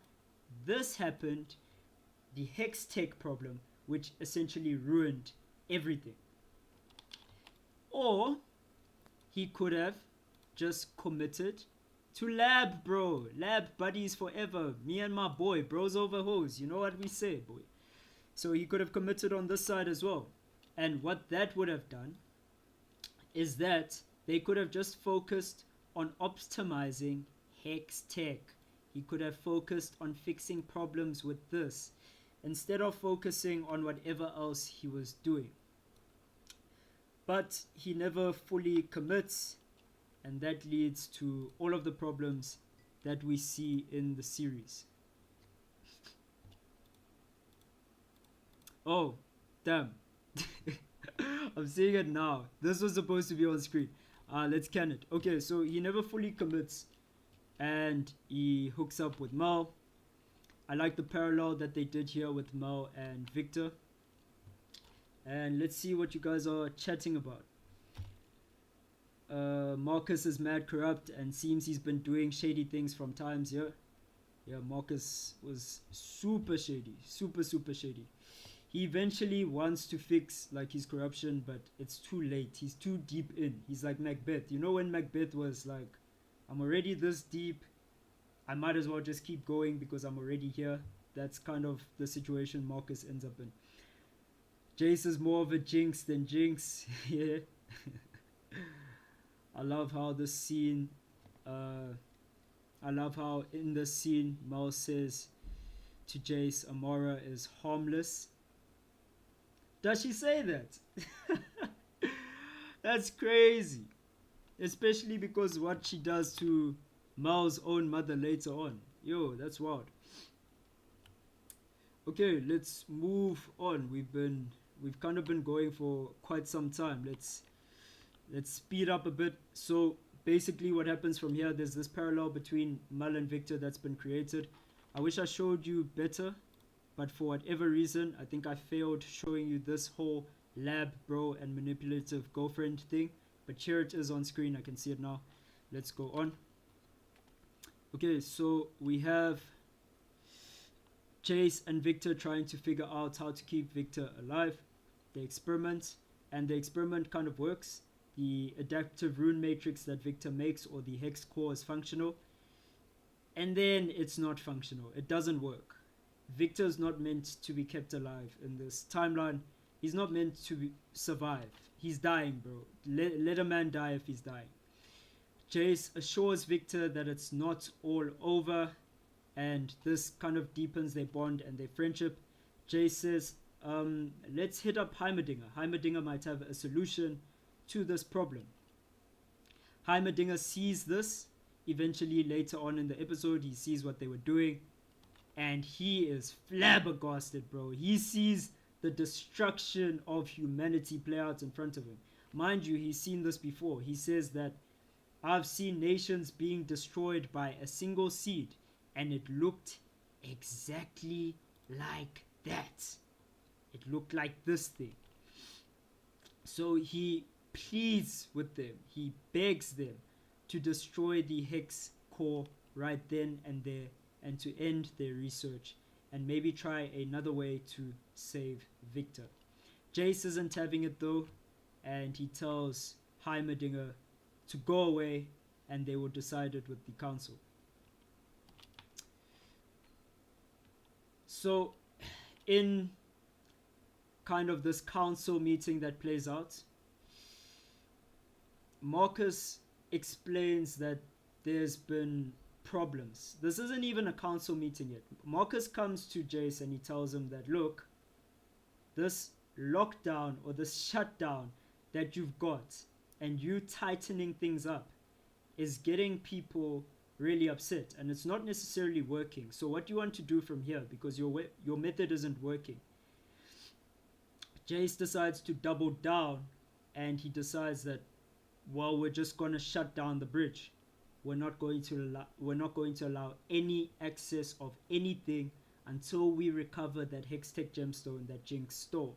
this happened, the Hex Tech problem, which essentially ruined everything. Or he could have just committed to lab, bro. Lab buddies forever. Me and my boy, bros over hoes. You know what we say, boy. So he could have committed on this side as well. And what that would have done is that they could have just focused on optimizing Hex Tech. He could have focused on fixing problems with this instead of focusing on whatever else he was doing. But he never fully commits, and that leads to all of the problems that we see in the series. Oh, damn. I'm seeing it now. This was supposed to be on screen. Let's can it. Okay, so he never fully commits, and he hooks up with Mal. I like the parallel that they did here with Mal and Victor. And let's see what you guys are chatting about. Marcus is mad corrupt and seems he's been doing shady things from times. Yeah, Marcus was super shady, super shady. He eventually wants to fix like his corruption, but it's too late. He's too deep in. He's like Macbeth. You know when Macbeth was like, I'm already this deep, I might as well just keep going because I'm already here. That's kind of the situation Marcus ends up in. Jayce is more of a Jinx than Jinx. Yeah. I love how this scene, I love how in this scene Mel says to Jayce, Amora is harmless. Does she say that? That's crazy. Especially because what she does to Mal's own mother later on. Yo, that's wild. Okay, let's move on. We've kind of been going for quite some time. Let's speed up a bit. So basically what happens from here, there's this parallel between Mal and Victor that's been created. I wish I showed you better, but for whatever reason, I think I failed showing you this whole lab bro and manipulative girlfriend thing. But here it is on screen. I can see it now. Let's go on. Okay, so we have Jayce and Victor trying to figure out how to keep Victor alive. They experiment, and the experiment kind of works. The adaptive rune matrix that Victor makes, or the hex core, is functional. And then it's not functional. It doesn't work. Victor's not meant to be kept alive in this timeline. He's not meant to survive. He's dying, bro. Let a man die if he's dying. Jayce assures Victor that it's not all over, and this kind of deepens their bond and their friendship. Jayce says, let's hit up Heimerdinger. Heimerdinger might have a solution to this problem. Heimerdinger sees this. Eventually, later on in the episode, he sees what they were doing, and he is flabbergasted, bro. He sees the destruction of humanity play out in front of him. Mind you, he's seen this before. He says that I've seen nations being destroyed by a single seed, and it looked exactly like that. It looked like this thing. So he pleads with them. He begs them to destroy the hex core right then and there, and to end their research and maybe try another way to save Victor. Jayce isn't having it though, and he tells Heimerdinger to go away, and they will decide it with the council. So in kind of this council meeting that plays out, Marcus explains that there's been problems. This isn't even a council meeting yet. Marcus comes to Jayce and he tells him that, look, this lockdown or this shutdown that you've got and you tightening things up is getting people really upset, and it's not necessarily working. So what do you want to do from here? Because your method isn't working. Jayce decides to double down, and he decides that, well, we're just going to shut down the bridge. We're not going to allow any access of anything until we recover that Hextech gemstone that Jinx stole.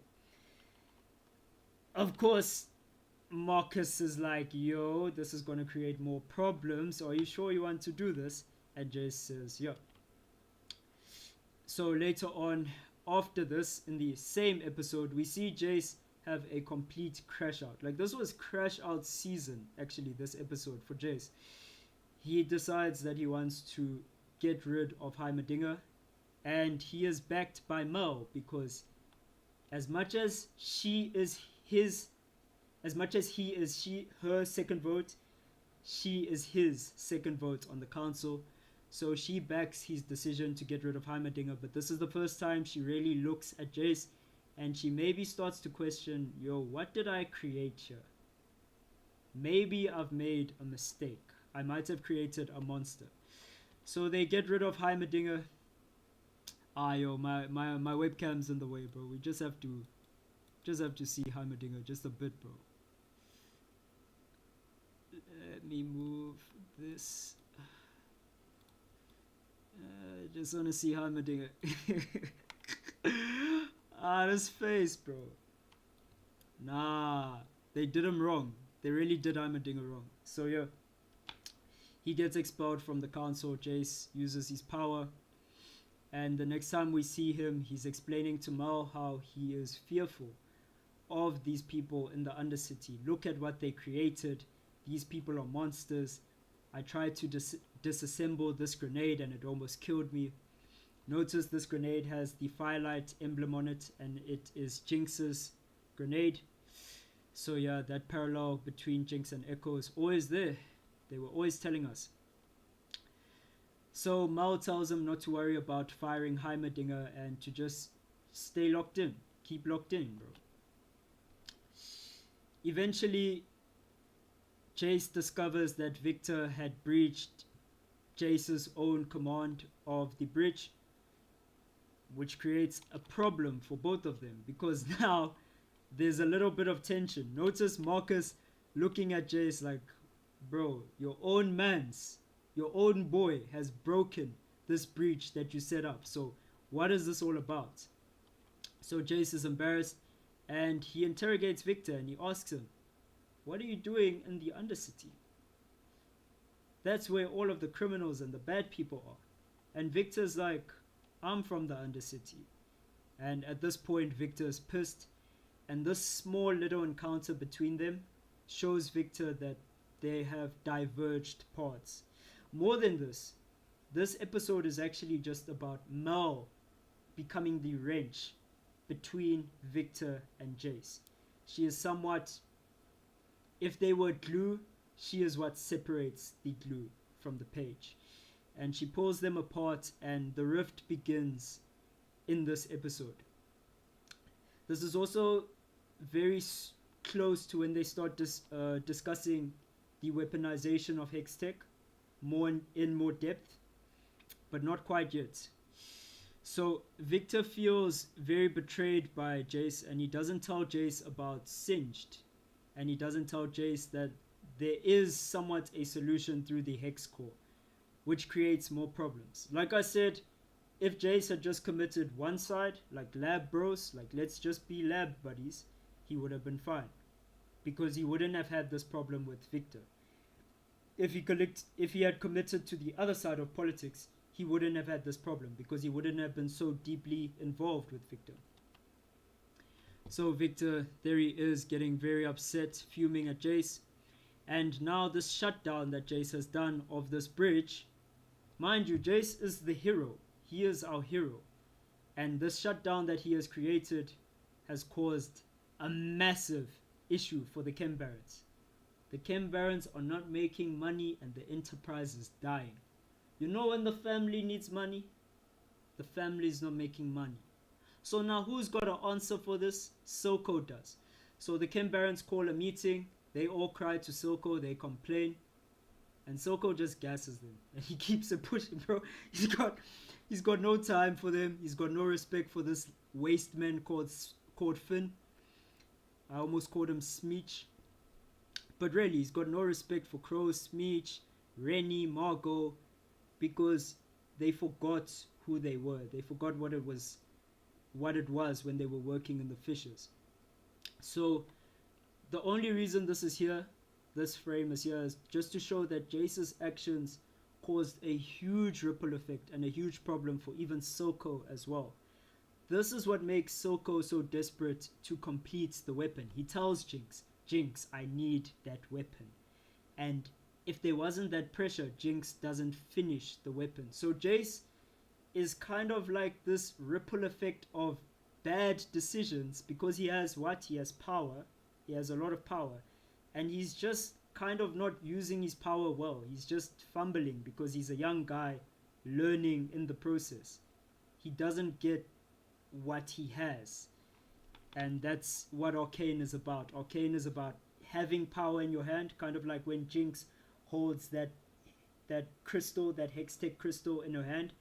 Of course, Marcus is like, yo, this is going to create more problems. Are you sure you want to do this? And Jayce says, yeah. So later on, after this, in the same episode, we see Jayce have a complete crash out. Like, this was crash out season, actually, this episode for Jayce. He decides that he wants to get rid of Heimerdinger, and he is backed by Mel, because as much as he is her second vote, she is his second vote on the council. So she backs his decision to get rid of Heimerdinger, but this is the first time she really looks at Jayce, and she maybe starts to question, yo, what did I create here? Maybe I've made a mistake. I might have created a monster. So they get rid of Heimerdinger. Yo, my webcam's in the way, bro. We just have to see Heimerdinger just a bit, bro. Let me move this. I just want to see Heimerdinger. This face, bro. Nah, they did him wrong. They really did Heimerdinger wrong. So yeah, he gets expelled from the council. Jayce uses his power, and the next time we see him, he's explaining to Mal how he is fearful of these people in the Undercity. Look at what they created. These people are monsters. I tried to disassemble this grenade and it almost killed me. Notice this grenade has the Firelight emblem on it, and it is Jinx's grenade. So yeah, that parallel between Jayce and Echo is always there. They were always telling us. So Mal tells him not to worry about firing Heimerdinger and to just stay locked in. Keep locked in, bro. Eventually, Jayce discovers that Victor had breached Jayce's own command of the bridge, which creates a problem for both of them, because now there's a little bit of tension. Notice Marcus looking at Jayce like, bro, your own boy has broken this breach that you set up. So what is this all about? So Jayce is embarrassed, and he interrogates Victor, and he asks him, what are you doing in the Undercity? That's where all of the criminals and the bad people are. And Victor's like, I'm from the Undercity. And at this point, Victor is pissed, and this small little encounter between them shows Victor that they have diverged paths. More than this episode is actually just about Mal becoming the wrench between Victor and Jayce. She is somewhat, if they were glue, she is what separates the glue from the page. And she pulls them apart, and the rift begins in this episode. This is also very close to when they start discussing the weaponization of Hex Tech in more depth, but not quite yet. So Victor feels very betrayed by Jayce, and he doesn't tell Jayce about Singed, and he doesn't tell Jayce that there is somewhat a solution through the Hex Core, which creates more problems. Like I said, if Jayce had just committed one side, like lab bros, like let's just be lab buddies, he would have been fine, because he wouldn't have had this problem with Victor. If he had committed to the other side of politics, he wouldn't have had this problem, because he wouldn't have been so deeply involved with Victor. So Victor, there he is, getting very upset, fuming at Jayce. And now this shutdown that Jayce has done of this bridge, mind you, Jayce is the hero. He is our hero. And this shutdown that he has created has caused a massive issue for the Chem Barons. The Chem Barons are not making money, and the enterprise is dying. You know when the family needs money? The family is not making money. So now who's got an answer for this? Silco does. So the Chem Barons call a meeting. They all cry to Silco. They complain. And Silco just gasses them. And he keeps it pushing, bro. He's got no time for them. He's got no respect for this waste man called Finn. I almost called him Smeech. But really, he's got no respect for Crow, Smeech, Rennie, Margot, because they forgot who they were. They forgot what it was when they were working in the fissures. So the only reason this frame is here, is just to show that Jayce's actions caused a huge ripple effect and a huge problem for even Silco as well. This is what makes Silco so desperate to complete the weapon. He tells Jinx, I need that weapon. And if there wasn't that pressure, Jinx doesn't finish the weapon. So Jayce is kind of like this ripple effect of bad decisions, because he has power. He has a lot of power. And he's just kind of not using his power well. He's just fumbling because he's a young guy learning in the process. He doesn't get what he has. And that's what Arcane is about. Arcane is about having power in your hand, kind of like when Jinx holds that crystal, that Hextech crystal in her hand,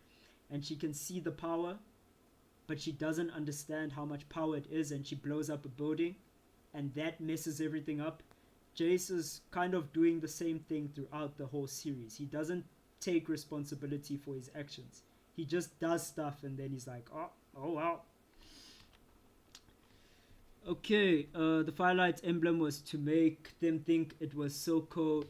and she can see the power, but she doesn't understand how much power it is, and she blows up a building, and that messes everything up. Jayce is kind of doing the same thing throughout the whole series. He doesn't take responsibility for his actions. He just does stuff, and then he's like, oh wow. Okay, the Firelight emblem was to make them think it was Soko,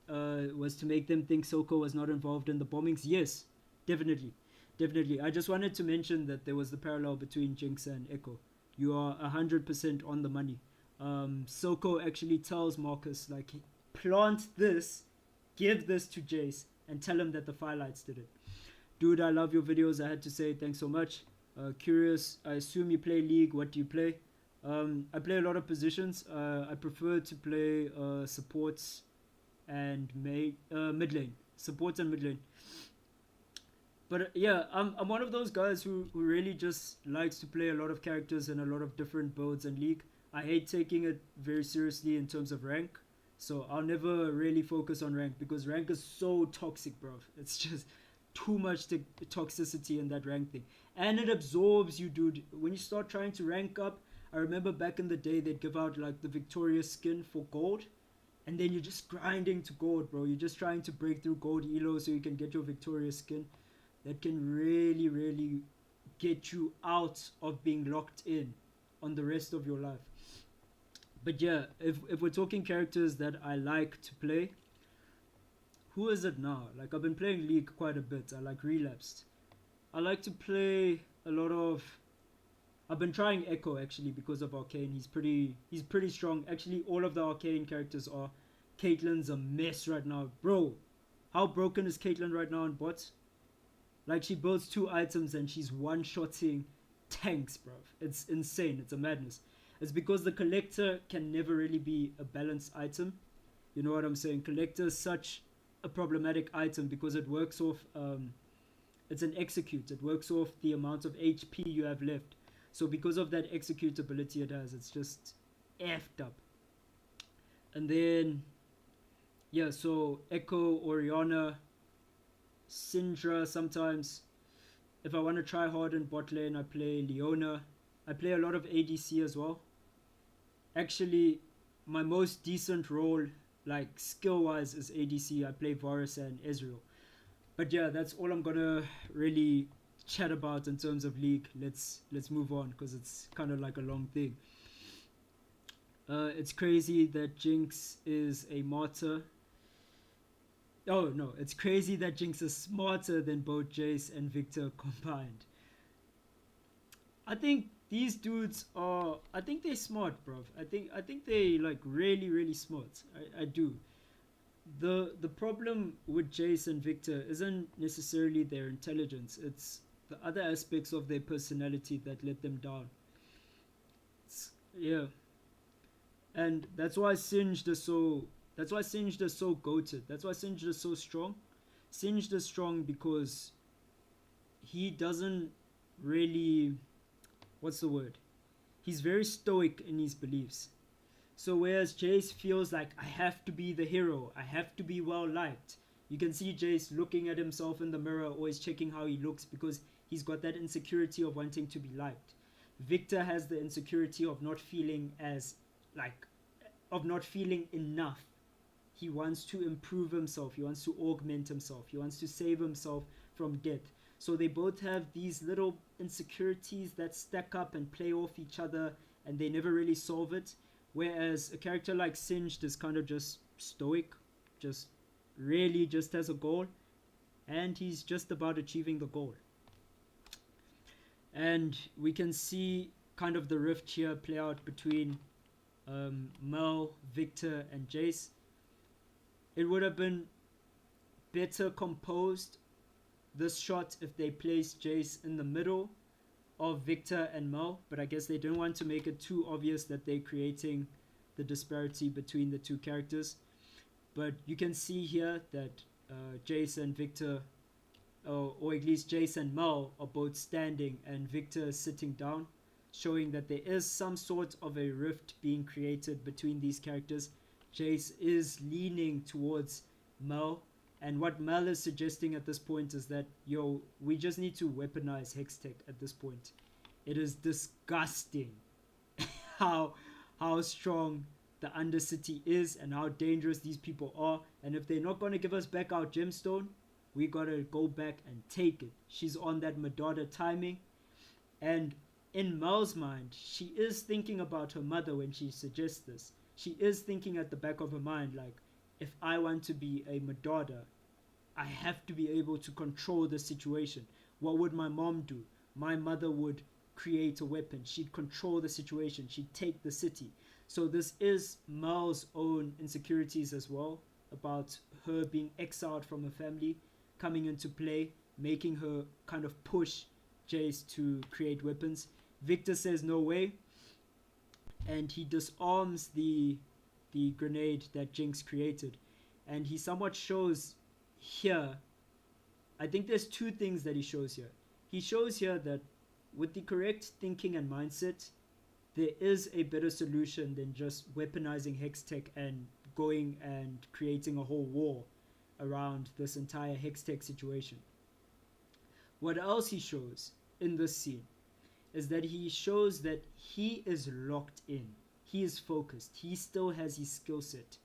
was to make them think Soko was not involved in the bombings. Yes, definitely, definitely. I just wanted to mention that there was the parallel between Jinx and Echo. You are 100% on the money. Soko actually tells Marcus, like, plant this, give this to Jayce, and tell him that the Firelights did it. Dude, I love your videos. I had to say thanks so much. Curious, I assume you play League. What do you play? I play a lot of positions. I prefer to play supports and mid lane. Supports and mid lane. But yeah, I'm one of those guys who really just likes to play a lot of characters and a lot of different builds and League. I hate taking it very seriously in terms of rank. So I'll never really focus on rank because rank is so toxic, bro. It's just too much toxicity in that rank thing. And it absorbs you, dude. When you start trying to rank up, I remember back in the day they'd give out like the Victorious skin for gold. And then you're just grinding to gold, bro. You're just trying to break through gold elo so you can get your Victorious skin. That can really, really get you out of being locked in on the rest of your life. But yeah, if we're talking characters that I like to play, who is it now? Like, I've been playing League quite a bit. I like Relapsed. I like to play a lot of... I've been trying Echo actually because of Arcane. He's pretty strong. Actually, all of the Arcane characters are. Caitlyn's a mess right now. Bro, how broken is Caitlyn right now in bots? Like, she builds 2 items and she's one-shotting tanks, bro. It's insane. It's a madness. It's because the Collector can never really be a balanced item. You know what I'm saying? Collector is such a problematic item because it works off... it's an execute. It works off the amount of HP you have left. So because of that execute ability it has, it's just effed up. And then... yeah, so Echo, Orianna, Syndra sometimes. If I want to try hard in bot lane, I play Leona. I play a lot of ADC as well. Actually, my most decent role, like skill-wise, is ADC. I play Varus and Ezreal. But yeah, that's all I'm gonna really chat about in terms of League. Let's move on because it's kind of like a long thing. It's crazy that Jinx is a martyr. Oh no, it's crazy that Jinx is smarter than both Jayce and Victor combined. I think these dudes are... I think they're smart, bruv. I think they like really smart. I do. The problem with Jayce and Victor isn't necessarily their intelligence. It's the other aspects of their personality that let them down. Yeah. And that's why Singed is so... that's why Singed is so goated. That's why Singed is so strong. Singed is strong because he doesn't really... what's the word? He's very stoic in his beliefs. So whereas Jayce feels like, I have to be the hero, I have to be well liked. You can see Jayce looking at himself in the mirror, always checking how he looks because he's got that insecurity of wanting to be liked. Victor has the insecurity of not feeling as like, of not feeling enough. He wants to improve himself, he wants to augment himself, he wants to save himself from death. So they both have these little insecurities that stack up and play off each other, and they never really solve it. Whereas a character like Singed is kind of just stoic, just really just has a goal, and he's just about achieving the goal. And we can see kind of the rift here play out between Mel, Victor, and Jayce. It would have been better composed, this shot, if they placed Jayce in the middle of Victor and Mel, but I guess they didn't want to make it too obvious that they're creating the disparity between the two characters. But you can see here that Jayce and Victor, or at least Jayce and Mel, are both standing and Victor is sitting down, showing that there is some sort of a rift being created between these characters. Jayce is leaning towards Mel, and what Mel is suggesting at this point is that, yo, we just need to weaponize Hextech at this point. It is disgusting how strong the Undercity is and how dangerous these people are. And if they're not going to give us back our gemstone, we got to go back and take it. She's on that Madada timing. And in Mel's mind, she is thinking about her mother when she suggests this. She is thinking at the back of her mind, like, if I want to be a Madada, I have to be able to control the situation. What would my mom do? My mother would create a weapon. She'd control the situation. She'd take the city. So this is Mel's own insecurities as well, about her being exiled from her family, coming into play, making her kind of push Jayce to create weapons. Victor says no way, and he disarms the grenade that Jinx created. And he somewhat shows here, I think there's two things that he shows here. He shows here that with the correct thinking and mindset, there is a better solution than just weaponizing hex tech and going and creating a whole war around this entire hex tech situation. What else he shows in this scene is that he shows that he is locked in. He is focused. He still has his skill set.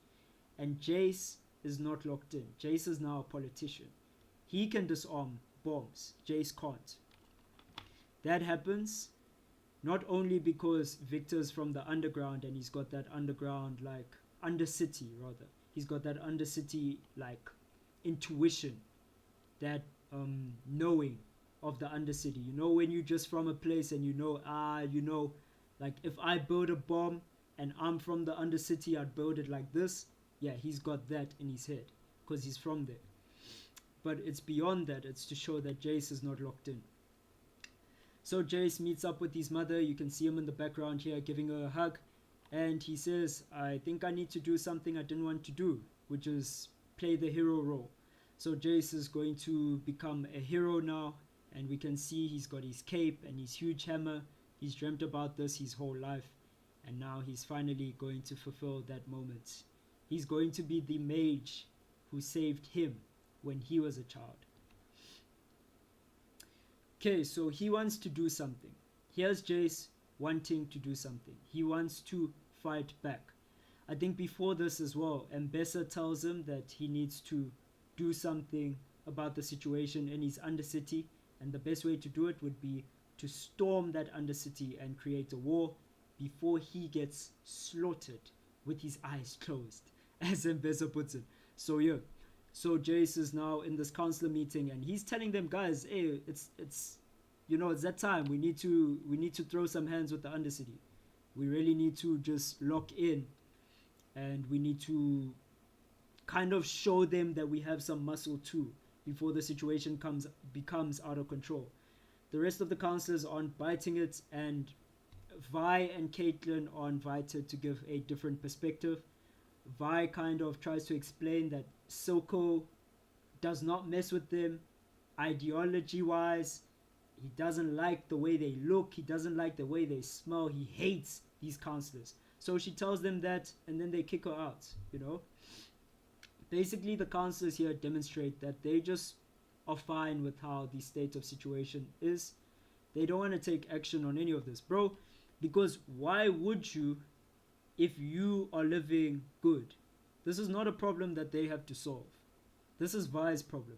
And Jayce is not locked in. Jayce is now a politician. He can disarm bombs. Jayce can't. That happens not only because Victor's from the underground and he's got that underground, like, undercity rather. He's got that undercity, like, intuition, that knowing of the undercity. You know, when you're just from a place and you know, like, if I build a bomb and I'm from the undercity, I'd build it like this. Yeah, he's got that in his head because he's from there. But it's beyond that. It's to show that Jayce is not locked in. So Jayce meets up with his mother. You can see him in the background here giving her a hug. And he says, I think I need to do something I didn't want to do, which is play the hero role. So Jayce is going to become a hero now. And we can see he's got his cape and his huge hammer. He's dreamt about this his whole life. And now he's finally going to fulfill that moment. He's going to be the mage who saved him when he was a child. Okay, so he wants to do something. Here's Jayce wanting to do something. He wants to fight back. I think before this as well, Mbesa tells him that he needs to do something about the situation in his undercity, and the best way to do it would be to storm that undercity and create a war before he gets slaughtered with his eyes closed, as Mbesa puts it. So yeah, so Jayce is now in this council meeting and he's telling them, guys, hey, it's you know, it's that time. We need to throw some hands with the undercity. We really need to just lock in, and we need to kind of show them that we have some muscle too before the situation becomes out of control. The rest of the councillors aren't biting it, and Vi and Caitlyn are invited to give a different perspective. Vi kind of tries to explain that Silco does not mess with them ideology wise. He doesn't like the way they look. He doesn't like the way they smell. He hates these councillors. So she tells them that, and then they kick her out, you know. Basically, the councillors here demonstrate that they just are fine with how the state of situation is. They don't want to take action on any of this, bro. Because why would you if you are living good? This is not a problem that they have to solve. This is Vi's problem.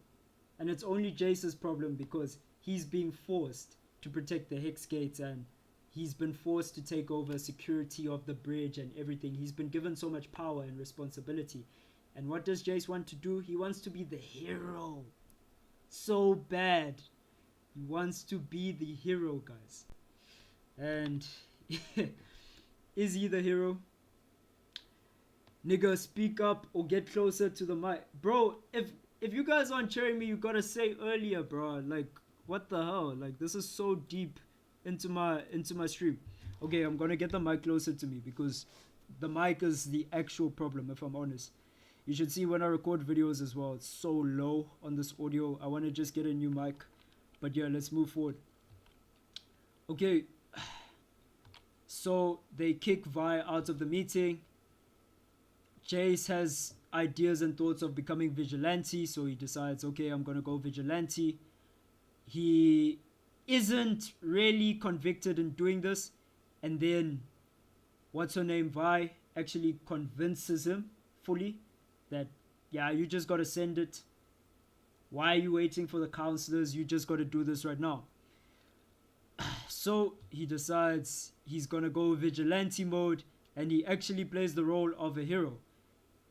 And it's only Jayce's problem because he's being forced to protect the Hex Gates, and he's been forced to take over security of the bridge and everything. He's been given so much power and responsibility. And what does Jayce want to do? He wants to be the hero. So bad. He wants to be the hero, guys. And is he the hero? Nigga, speak up or get closer to the mic. Bro, if you guys aren't cheering me, you gotta say earlier, bro. Like, what the hell? Like, this is so deep into my stream. Okay, I'm gonna get the mic closer to me because the mic is the actual problem, if I'm honest. You should see when I record videos as well, it's so low on this audio. I want to just get a new mic. But yeah, let's move forward. Okay, so they kick Vi out of the meeting. Jayce has ideas and thoughts of becoming vigilante, so he decides, okay, I'm gonna go vigilante. He isn't really convicted in doing this, and then what's her name, Vi, actually convinces him fully that, yeah, you just gotta send it. Why are you waiting for the counselors? You just gotta do this right now. So he decides he's gonna go vigilante mode, and he actually plays the role of a hero.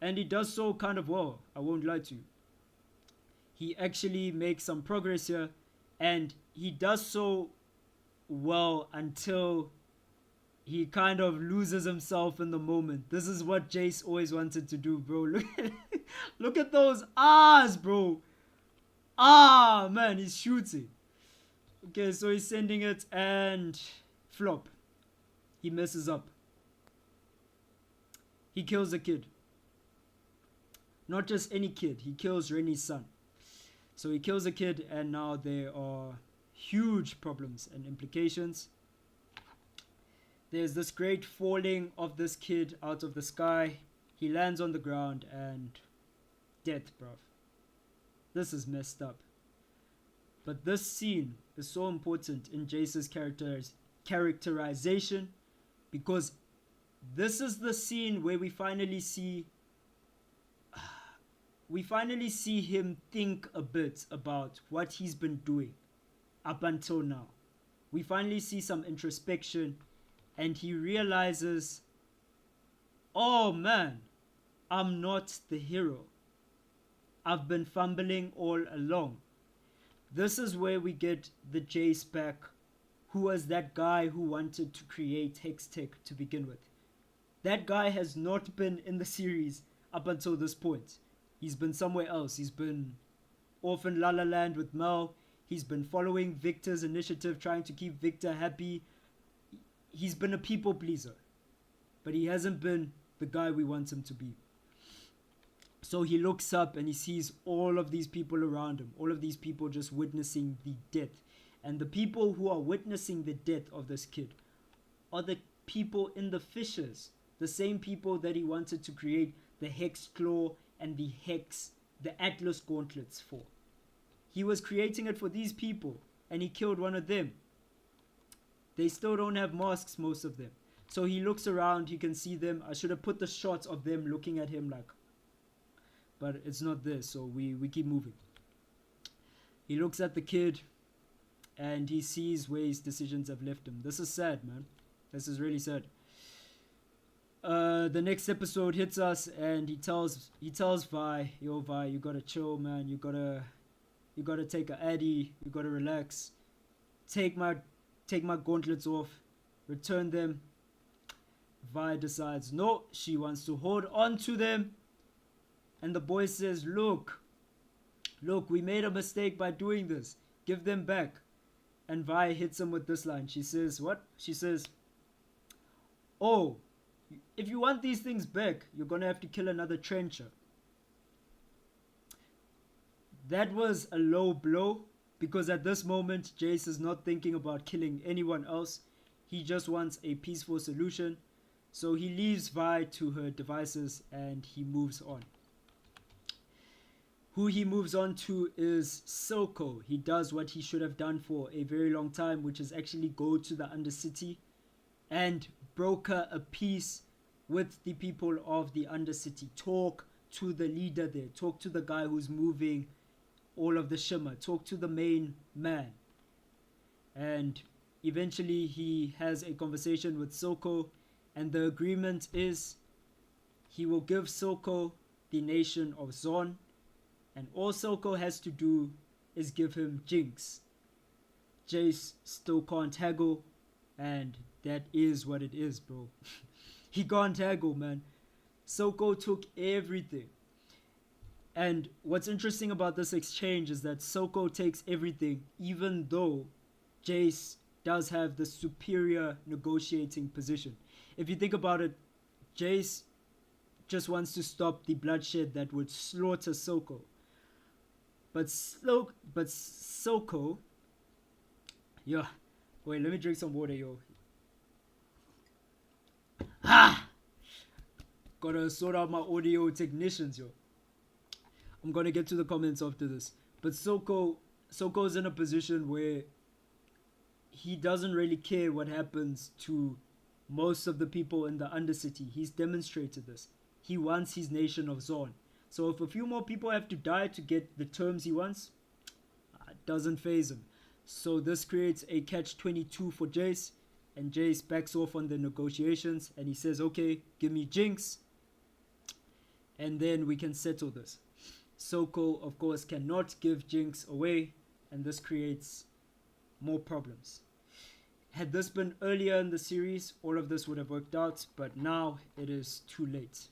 And he does so kind of well, I won't lie to you. He actually makes some progress here, and he does so well until he kind of loses himself in the moment. This is what Jayce always wanted to do, bro. Look at those ahs, bro. Ah, man, he's shooting. Okay, so he's sending it and flop. He messes up. He kills a kid. Not just any kid, he kills Rennie's son. So he kills a kid, and now there are huge problems and implications. There's this great falling of this kid out of the sky. He lands on the ground and death, bruv. This is messed up. But this scene is so important in Jayce's characterization, because this is the scene where we finally see him think a bit about what he's been doing up until now. We finally see some introspection, and he realizes, oh man, I'm not the hero. I've been fumbling all along. This is where we get the Jayce back, who was that guy who wanted to create Hextech to begin with. That guy has not been in the series up until this point. He's been somewhere else. He's been off in La La Land with Mel. He's been following Victor's initiative, trying to keep Victor happy. He's been a people pleaser, but he hasn't been the guy we want him to be. So he looks up and he sees all of these people around him, all of these people just witnessing the death. And the people who are witnessing the death of this kid are the people in the fissures, the same people that he wanted to create the Hex Claw and the Atlas Gauntlets for. He was creating it for these people, and he killed one of them. They still don't have masks, most of them. So he looks around, he can see them. I should have put the shots of them looking at him like, but it's not this, so we keep moving. He looks at the kid, and he sees where his decisions have left him. This is sad, man. This is really sad. The next episode hits us, and he tells Vi, yo Vi, you gotta chill, man. You gotta take a addy. You gotta relax. Take my gauntlets off. Return them. Vi decides no, she wants to hold on to them. And the boy says, look, we made a mistake by doing this. Give them back. And Vi hits him with this line. She says, what? She says, oh, if you want these things back, you're going to have to kill another trencher. That was a low blow, because at this moment, Jayce is not thinking about killing anyone else. He just wants a peaceful solution. So he leaves Vi to her devices and he moves on. Who he moves on to is Silco. He does what he should have done for a very long time, which is actually go to the Undercity and broker a peace with the people of the Undercity. Talk to the leader there. Talk to the guy who's moving all of the shimmer. Talk to the main man. And eventually he has a conversation with Silco, and the agreement is he will give Silco the nation of Zon, and all Silco has to do is give him Jinx. Jayce still can't haggle, and that is what it is, bro. He can't haggle, man. Silco took everything. And what's interesting about this exchange is that Silco takes everything, even though Jayce does have the superior negotiating position. If you think about it, Jayce just wants to stop the bloodshed that would slaughter Silco. But Silco, yeah. Wait, let me drink some water, yo. Gotta sort out my audio technicians, yo. I'm gonna get to the comments after this. But Silco's in a position where he doesn't really care what happens to most of the people in the Undercity. He's demonstrated this. He wants his nation of Zon. So if a few more people have to die to get the terms he wants, it doesn't faze him. So this creates a catch-22 for Jayce, and Jayce backs off on the negotiations and he says, okay, give me Jinx and then we can settle this. Soko, of course, cannot give Jinx away, and this creates more problems. Had this been earlier in the series, all of this would have worked out, but now it is too late.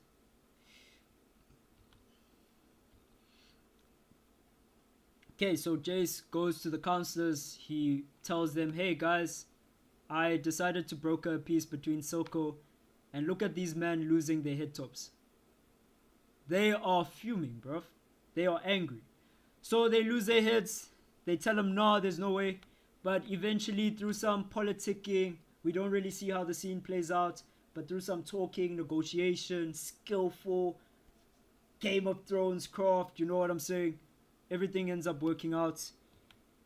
Okay, so Jayce goes to the counselors. He tells them, hey guys, I decided to broker a peace between Soko, and look at these men losing their head tops. They are fuming, bruv. They are angry. So they lose their heads. They tell him, no, there's no way. But eventually, through some politicking, we don't really see how the scene plays out, but through some talking, negotiation, skillful, Game of Thrones craft, you know what I'm saying? Everything ends up working out.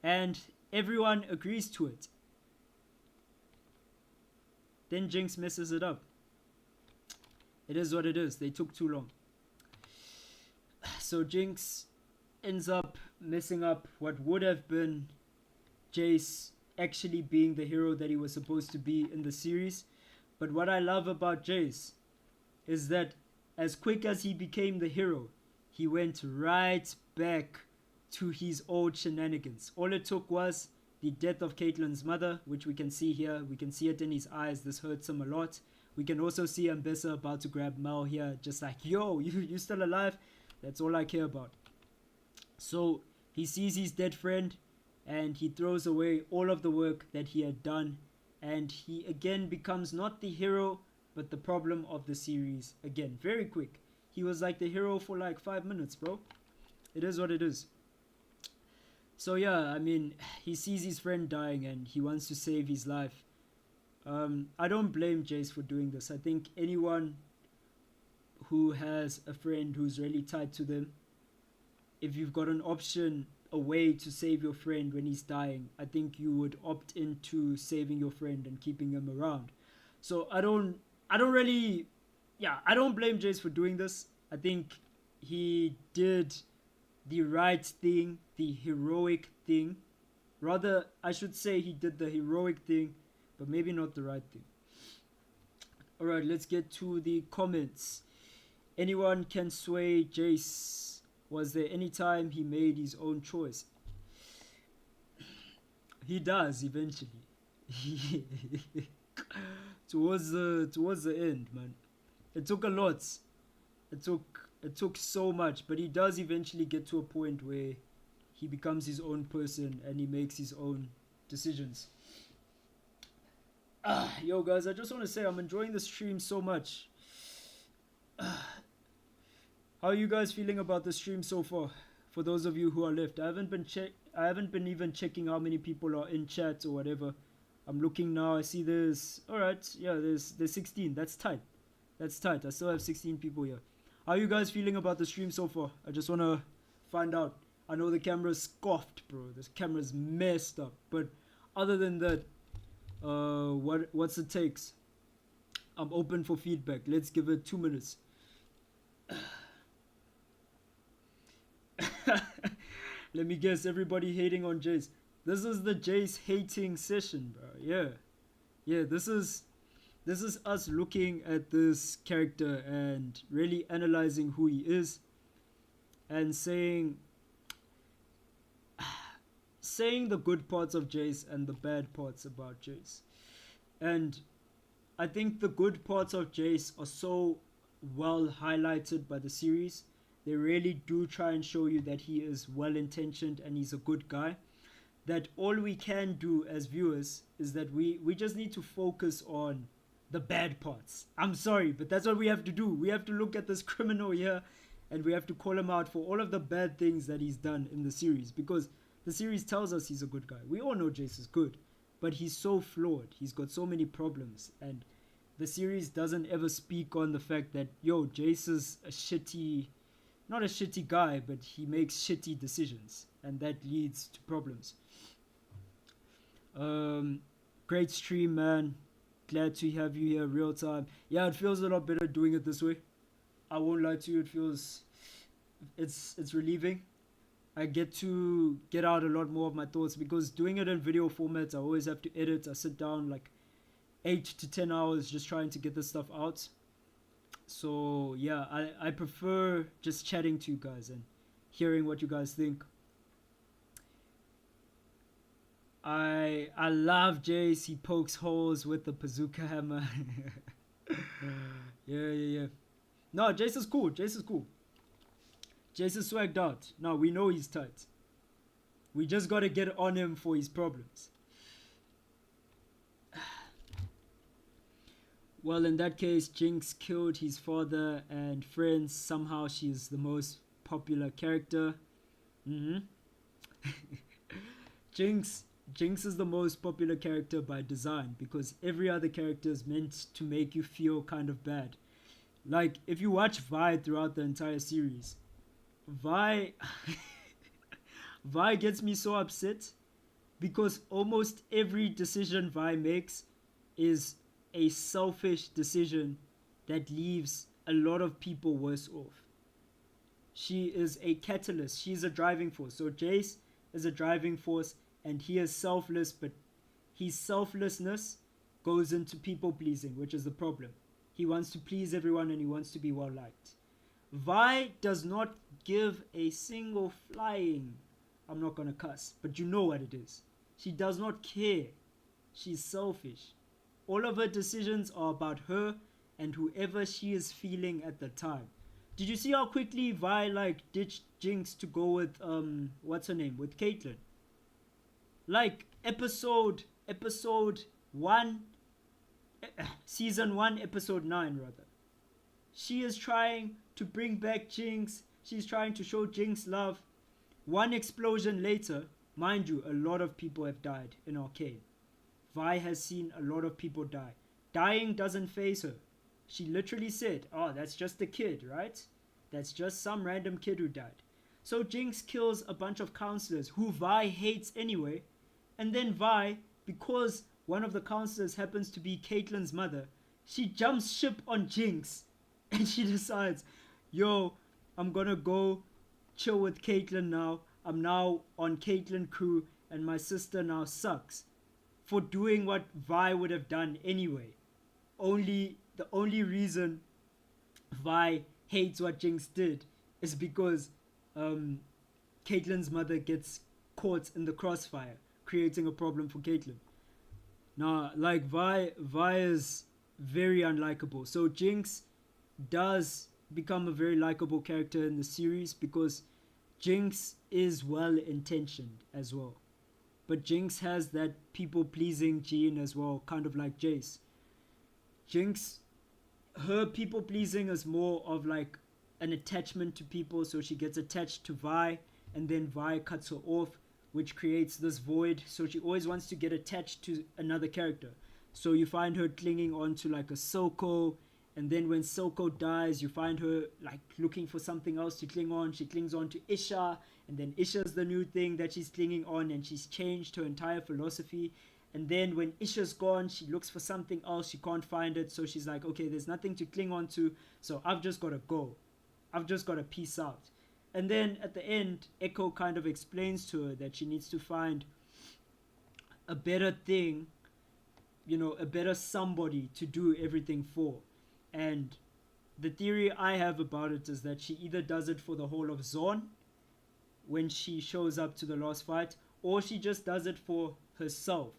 And everyone agrees to it. Then Jinx messes it up. It is what it is. They took too long. So Jinx ends up messing up what would have been Jayce actually being the hero that he was supposed to be in the series. But what I love about Jayce is that as quick as he became the hero, he went right back to his old shenanigans. All it took was the death of Caitlyn's mother, which we can see here. We can see it in his eyes. This hurts him a lot. We can also see Ambessa about to grab Mel here, just like, yo, you still alive? That's all I care about. So he sees his dead friend and he throws away all of the work that he had done, and he again becomes not the hero but the problem of the series again. Very quick. He was like the hero for like 5 minutes, bro. It is what it is. So yeah, I mean, he sees his friend dying and he wants to save his life. I don't blame Jayce for doing this. I think anyone who has a friend who's really tied to them, if you've got an option, a way to save your friend when he's dying, I think you would opt into saving your friend and keeping him around. So I don't blame Jayce for doing this. I think he did the right thing, the heroic thing. Rather, I should say he did the heroic thing, but maybe not the right thing. Alright, let's get to the comments. Anyone can sway Jayce. Was there any time he made his own choice? He does eventually. towards the end, man. It took a lot. It took so much, but he does eventually get to a point where he becomes his own person and he makes his own decisions. Yo guys, I just want to say I'm enjoying the stream so much. How are you guys feeling about the stream so far? For those of you who are left, I haven't been even checking how many people are in chat or whatever. I'm looking now. I see there's there's 16. That's tight. That's tight. I still have 16 people here. How are you guys feeling about the stream so far? I just want to find out. I know the camera's scoffed, bro. This camera's messed up. But other than that, what's the takes? I'm open for feedback. Let's give it 2 minutes. Let me guess, everybody hating on Jayce. This is the Jayce hating session, bro. Yeah, this is us looking at this character and really analyzing who he is and saying the good parts of Jayce and the bad parts about Jayce. And I think the good parts of Jayce are so well highlighted by the series. They really do try and show you that he is well-intentioned and he's a good guy. That all we can do as viewers is that we just need to focus on the bad parts. I'm sorry, but that's what we have to do. We have to look at this criminal here and we have to call him out for all of the bad things that he's done in the series, because the series tells us he's a good guy. We all know Jayce is good, but he's so flawed. He's got so many problems, and the series doesn't ever speak on the fact that, yo, Jayce is not a shitty guy, but he makes shitty decisions, and that leads to problems. Great stream, man. Glad to have you here real time. Yeah, it feels a lot better doing it this way. I won't lie to you, it's relieving. I get to get out a lot more of my thoughts, because doing it in video formats, I always have to edit. I sit down like 8 to 10 hours just trying to get this stuff out. So yeah, I prefer just chatting to you guys and hearing what you guys think. I love Jayce. He pokes holes with the bazooka hammer. Yeah. No, Jayce is cool. Jayce is cool. Jayce is swagged out. No, we know he's tight. We just gotta get on him for his problems. Well, in that case, Jynx killed his father and friends. Somehow she's the most popular character. Jynx is the most popular character by design, because every other character is meant to make you feel kind of bad. Like, if you watch Vi throughout the entire series, Vi Vi gets me so upset, because almost every decision Vi makes is a selfish decision that leaves a lot of people worse off. She is a catalyst. She's a driving force. So Jayce is a driving force, and he is selfless, but his selflessness goes into people pleasing, which is the problem. He wants to please everyone and he wants to be well liked. Vi does not give a single flying, I'm not gonna cuss, but you know what it is. She does not care. She's selfish. All of her decisions are about her and whoever she is feeling at the time. Did you see how quickly Vi like ditched Jynx to go with what's her name, with Caitlyn? Like episode 1, season 1, episode 9 rather. She is trying to bring back Jynx. She's trying to show Jynx love. One explosion later, mind you, a lot of people have died in Arcane. Vi has seen a lot of people die. Dying doesn't faze her. She literally said, oh, that's just a kid, right? That's just some random kid who died. So Jynx kills a bunch of counselors who Vi hates anyway. And then Vi, because one of the counselors happens to be Caitlyn's mother, she jumps ship on Jynx. And she decides, yo, I'm gonna go chill with Caitlyn now. I'm now on Caitlyn crew and my sister now sucks. For doing what Vi would have done anyway. The only reason Vi hates what Jynx did is because Caitlyn's mother gets caught in the crossfire, creating a problem for Caitlyn. Now, like Vi is very unlikable. So Jynx does become a very likable character in the series because Jynx is well intentioned as well. But Jynx has that people-pleasing gene as well, kind of like Jayce. Jynx, her people-pleasing is more of like an attachment to people, so she gets attached to Vi, and then Vi cuts her off, which creates this void, so she always wants to get attached to another character. So you find her clinging on to like a Silco, and then when Silco dies, you find her like looking for something else to cling on. She clings on to Isha, and then Isha's the new thing that she's clinging on, and she's changed her entire philosophy. And then when Isha's gone, she looks for something else. She can't find it, so she's like, okay, there's nothing to cling on to, so I've just got to go. I've just got to peace out. And then at the end, Echo kind of explains to her that she needs to find a better thing, you know, a better somebody to do everything for. And the theory I have about it is that she either does it for the whole of Zorn when she shows up to the last fight, or she just does it for herself,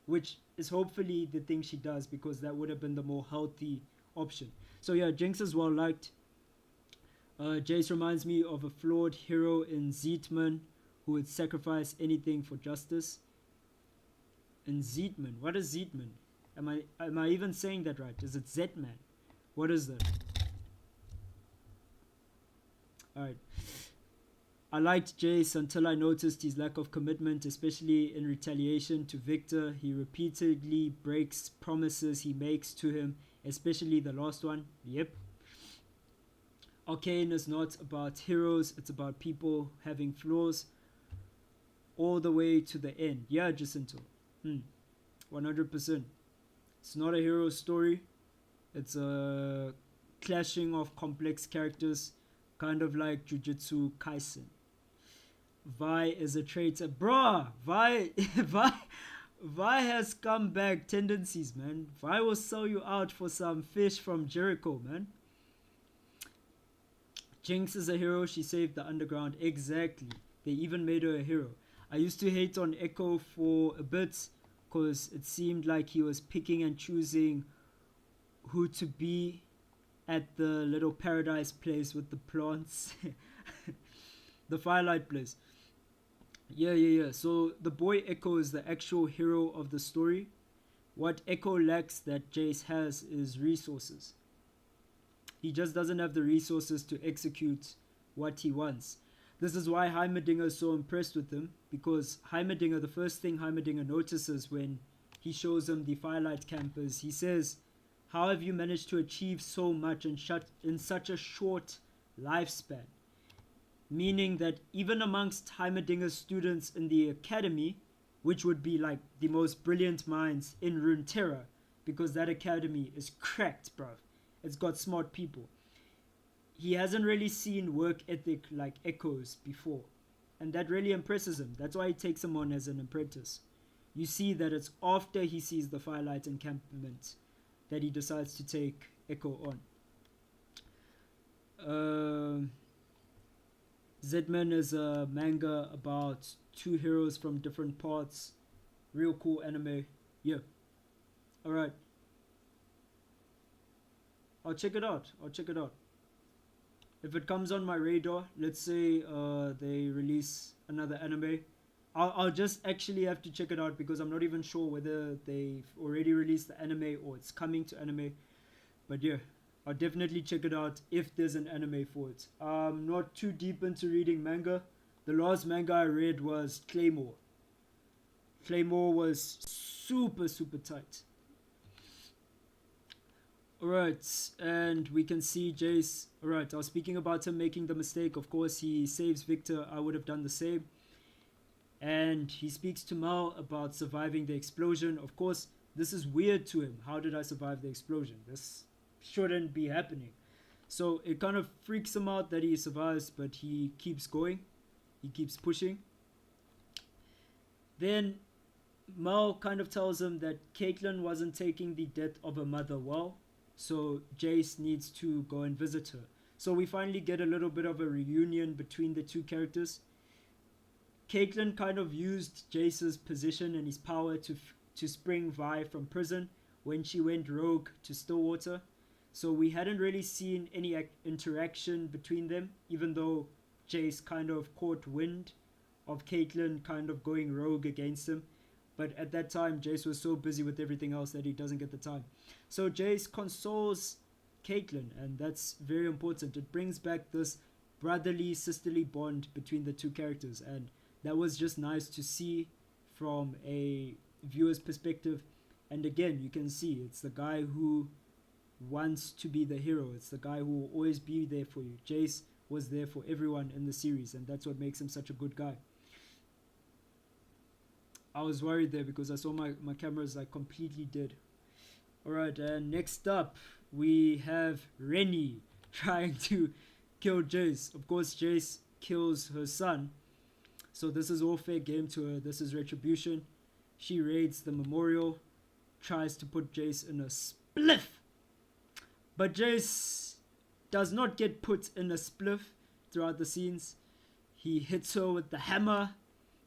which is hopefully the thing she does, because that would have been the more healthy option. So yeah, Jynx is well liked. Jayce reminds me of a flawed hero in Zeetman who would sacrifice anything for justice. In Zeetman, what is Zeetman? Am I even saying that right? Is it Zetman? What is that? Alright. I liked Jayce until I noticed his lack of commitment, especially in retaliation to Victor. He repeatedly breaks promises he makes to him, especially the last one. Yep. Arcane is not about heroes, it's about people having flaws all the way to the end. Yeah, Jacinto. 100%. It's not a hero story. It's a clashing of complex characters, kind of like Jujutsu Kaisen. Vi is a traitor. Bruh, Vi has comeback tendencies, man. Vi will sell you out for some fish from Jericho, man. Jinx is a hero. She saved the underground. Exactly. They even made her a hero. I used to hate on Echo for a bit because it seemed like he was picking and choosing who to be at the little paradise place with the plants. The firelight place. Yeah. So the boy Echo is the actual hero of the story. What Echo lacks that Jayce has is resources. He just doesn't have the resources to execute what he wants. This is why Heimerdinger is so impressed with him, because Heimerdinger, the first thing Heimerdinger notices when he shows him the Firelight campus, he says, "How have you managed to achieve so much in such a short lifespan?" Meaning that even amongst Heimerdinger's students in the academy, which would be like the most brilliant minds in Runeterra, because that academy is cracked, bruv. It's got smart people. He hasn't really seen work ethic like Echo's before. And that really impresses him. That's why he takes him on as an apprentice. You see that it's after he sees the Firelight encampment that he decides to take Echo on. Zedman is a manga about two heroes from different parts. Real cool anime. Yeah. Alright. I'll check it out. If it comes on my radar, let's say they release another anime, I'll just actually have to check it out because I'm not even sure whether they've already released the anime or it's coming to anime. But yeah, I'll definitely check it out if there's an anime for it. I'm not too deep into reading manga. The last manga I read was Claymore. Claymore was super tight. Alright, and we can see Jayce. Alright, I was speaking about him making the mistake. Of course, he saves Victor. I would have done the same. And he speaks to Mal about surviving the explosion. Of course, this is weird to him. How did I survive the explosion? This shouldn't be happening. So it kind of freaks him out that he survives, but he keeps going. He keeps pushing. Then Mal kind of tells him that Caitlyn wasn't taking the death of her mother well. So Jayce needs to go and visit her. So we finally get a little bit of a reunion between the two characters. Caitlyn kind of used Jayce's position and his power to spring Vi from prison when she went rogue to Stillwater. So we hadn't really seen any interaction between them, even though Jayce kind of caught wind of Caitlyn kind of going rogue against him. But at that time, Jayce was so busy with everything else that he doesn't get the time. So Jayce consoles Caitlyn, and that's very important. It brings back this brotherly, sisterly bond between the two characters, and that was just nice to see from a viewer's perspective. And again, you can see it's the guy who wants to be the hero. It's the guy who will always be there for you. Jayce was there for everyone in the series, and that's what makes him such a good guy. I was worried there because I saw my camera's like completely dead. Alright, and next up we have Rennie trying to kill Jayce. Of course, Jayce kills her son. So this is all fair game to her. This is retribution. She raids the memorial, tries to put Jayce in a spliff. But Jayce does not get put in a spliff throughout the scenes. He hits her with the hammer.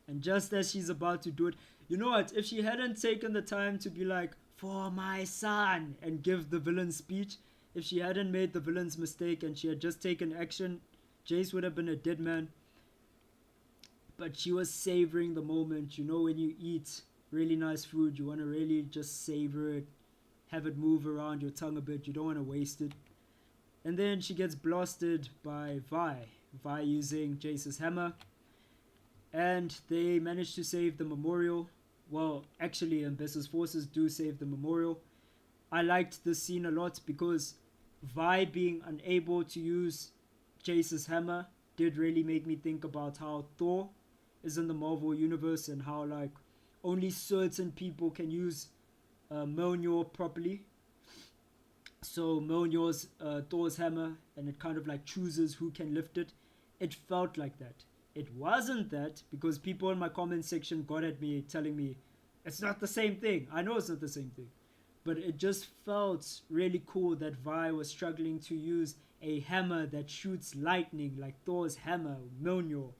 And just as she's about to do it, you know what? If she hadn't taken the time to be like, "For my son," and give the villain speech, if she hadn't made the villain's mistake and she had just taken action, Jayce would have been a dead man. But she was savoring the moment. You know, when you eat really nice food, you want to really just savor it, have it move around your tongue a bit. You don't want to waste it. And then she gets blasted by Vi using Jayce's hammer. And they manage to save the memorial. Well, actually, Ambessa's forces do save the memorial. I liked this scene a lot because Vi being unable to use Jayce's hammer did really make me think about how Thor is in the Marvel universe and how like only certain people can use Mjolnir properly. So Mjolnir's Thor's hammer, and it kind of like chooses who can lift it. It felt like that. it wasn't that, because people in my comment section got at me telling me it's not the same thing. I know it's not the same thing. But it just felt really cool that Vi was struggling to use a hammer that shoots lightning like Thor's hammer, Mjolnir.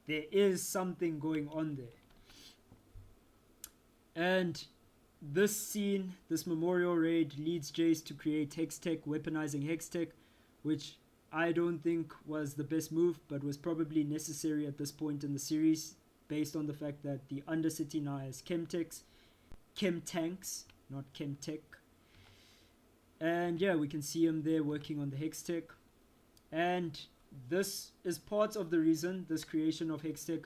There is something going on there. And this scene, this memorial raid, leads Jayce to create Hex Tech, weaponizing Hex Tech, which I don't think was the best move, but was probably necessary at this point in the series, based on the fact that the Undercity now has Chemtanks, not Chemtech. And yeah, we can see him there working on the Hex Tech. And this is part of the reason, this creation of Hex Tech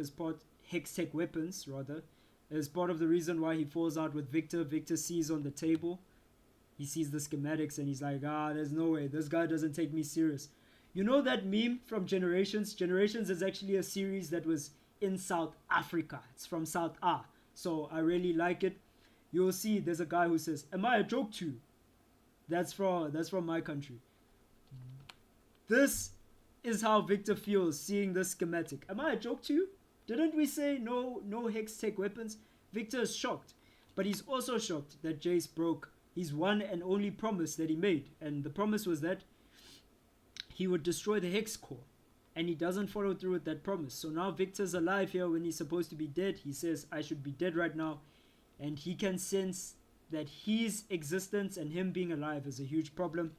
Hex Tech weapons rather, is part of the reason why he falls out with Victor. Victor sees on the table, he sees the schematics and he's like, there's no way, this guy doesn't take me serious. You know that meme from Generations? Generations is actually a series that was in South Africa. It's from South A. So I really like it. You'll see there's a guy who says, am I a joke to you? That's from my country. This is how Victor feels seeing this schematic. Am I a joke to you? Didn't we say no Hex Tech weapons? Victor is shocked. But he's also shocked that Jayce broke his one and only promise that he made. And the promise was that he would destroy the Hex Core. And he doesn't follow through with that promise. So now Victor's alive here when he's supposed to be dead. He says, I should be dead right now. And he can sense that his existence and him being alive is a huge problem.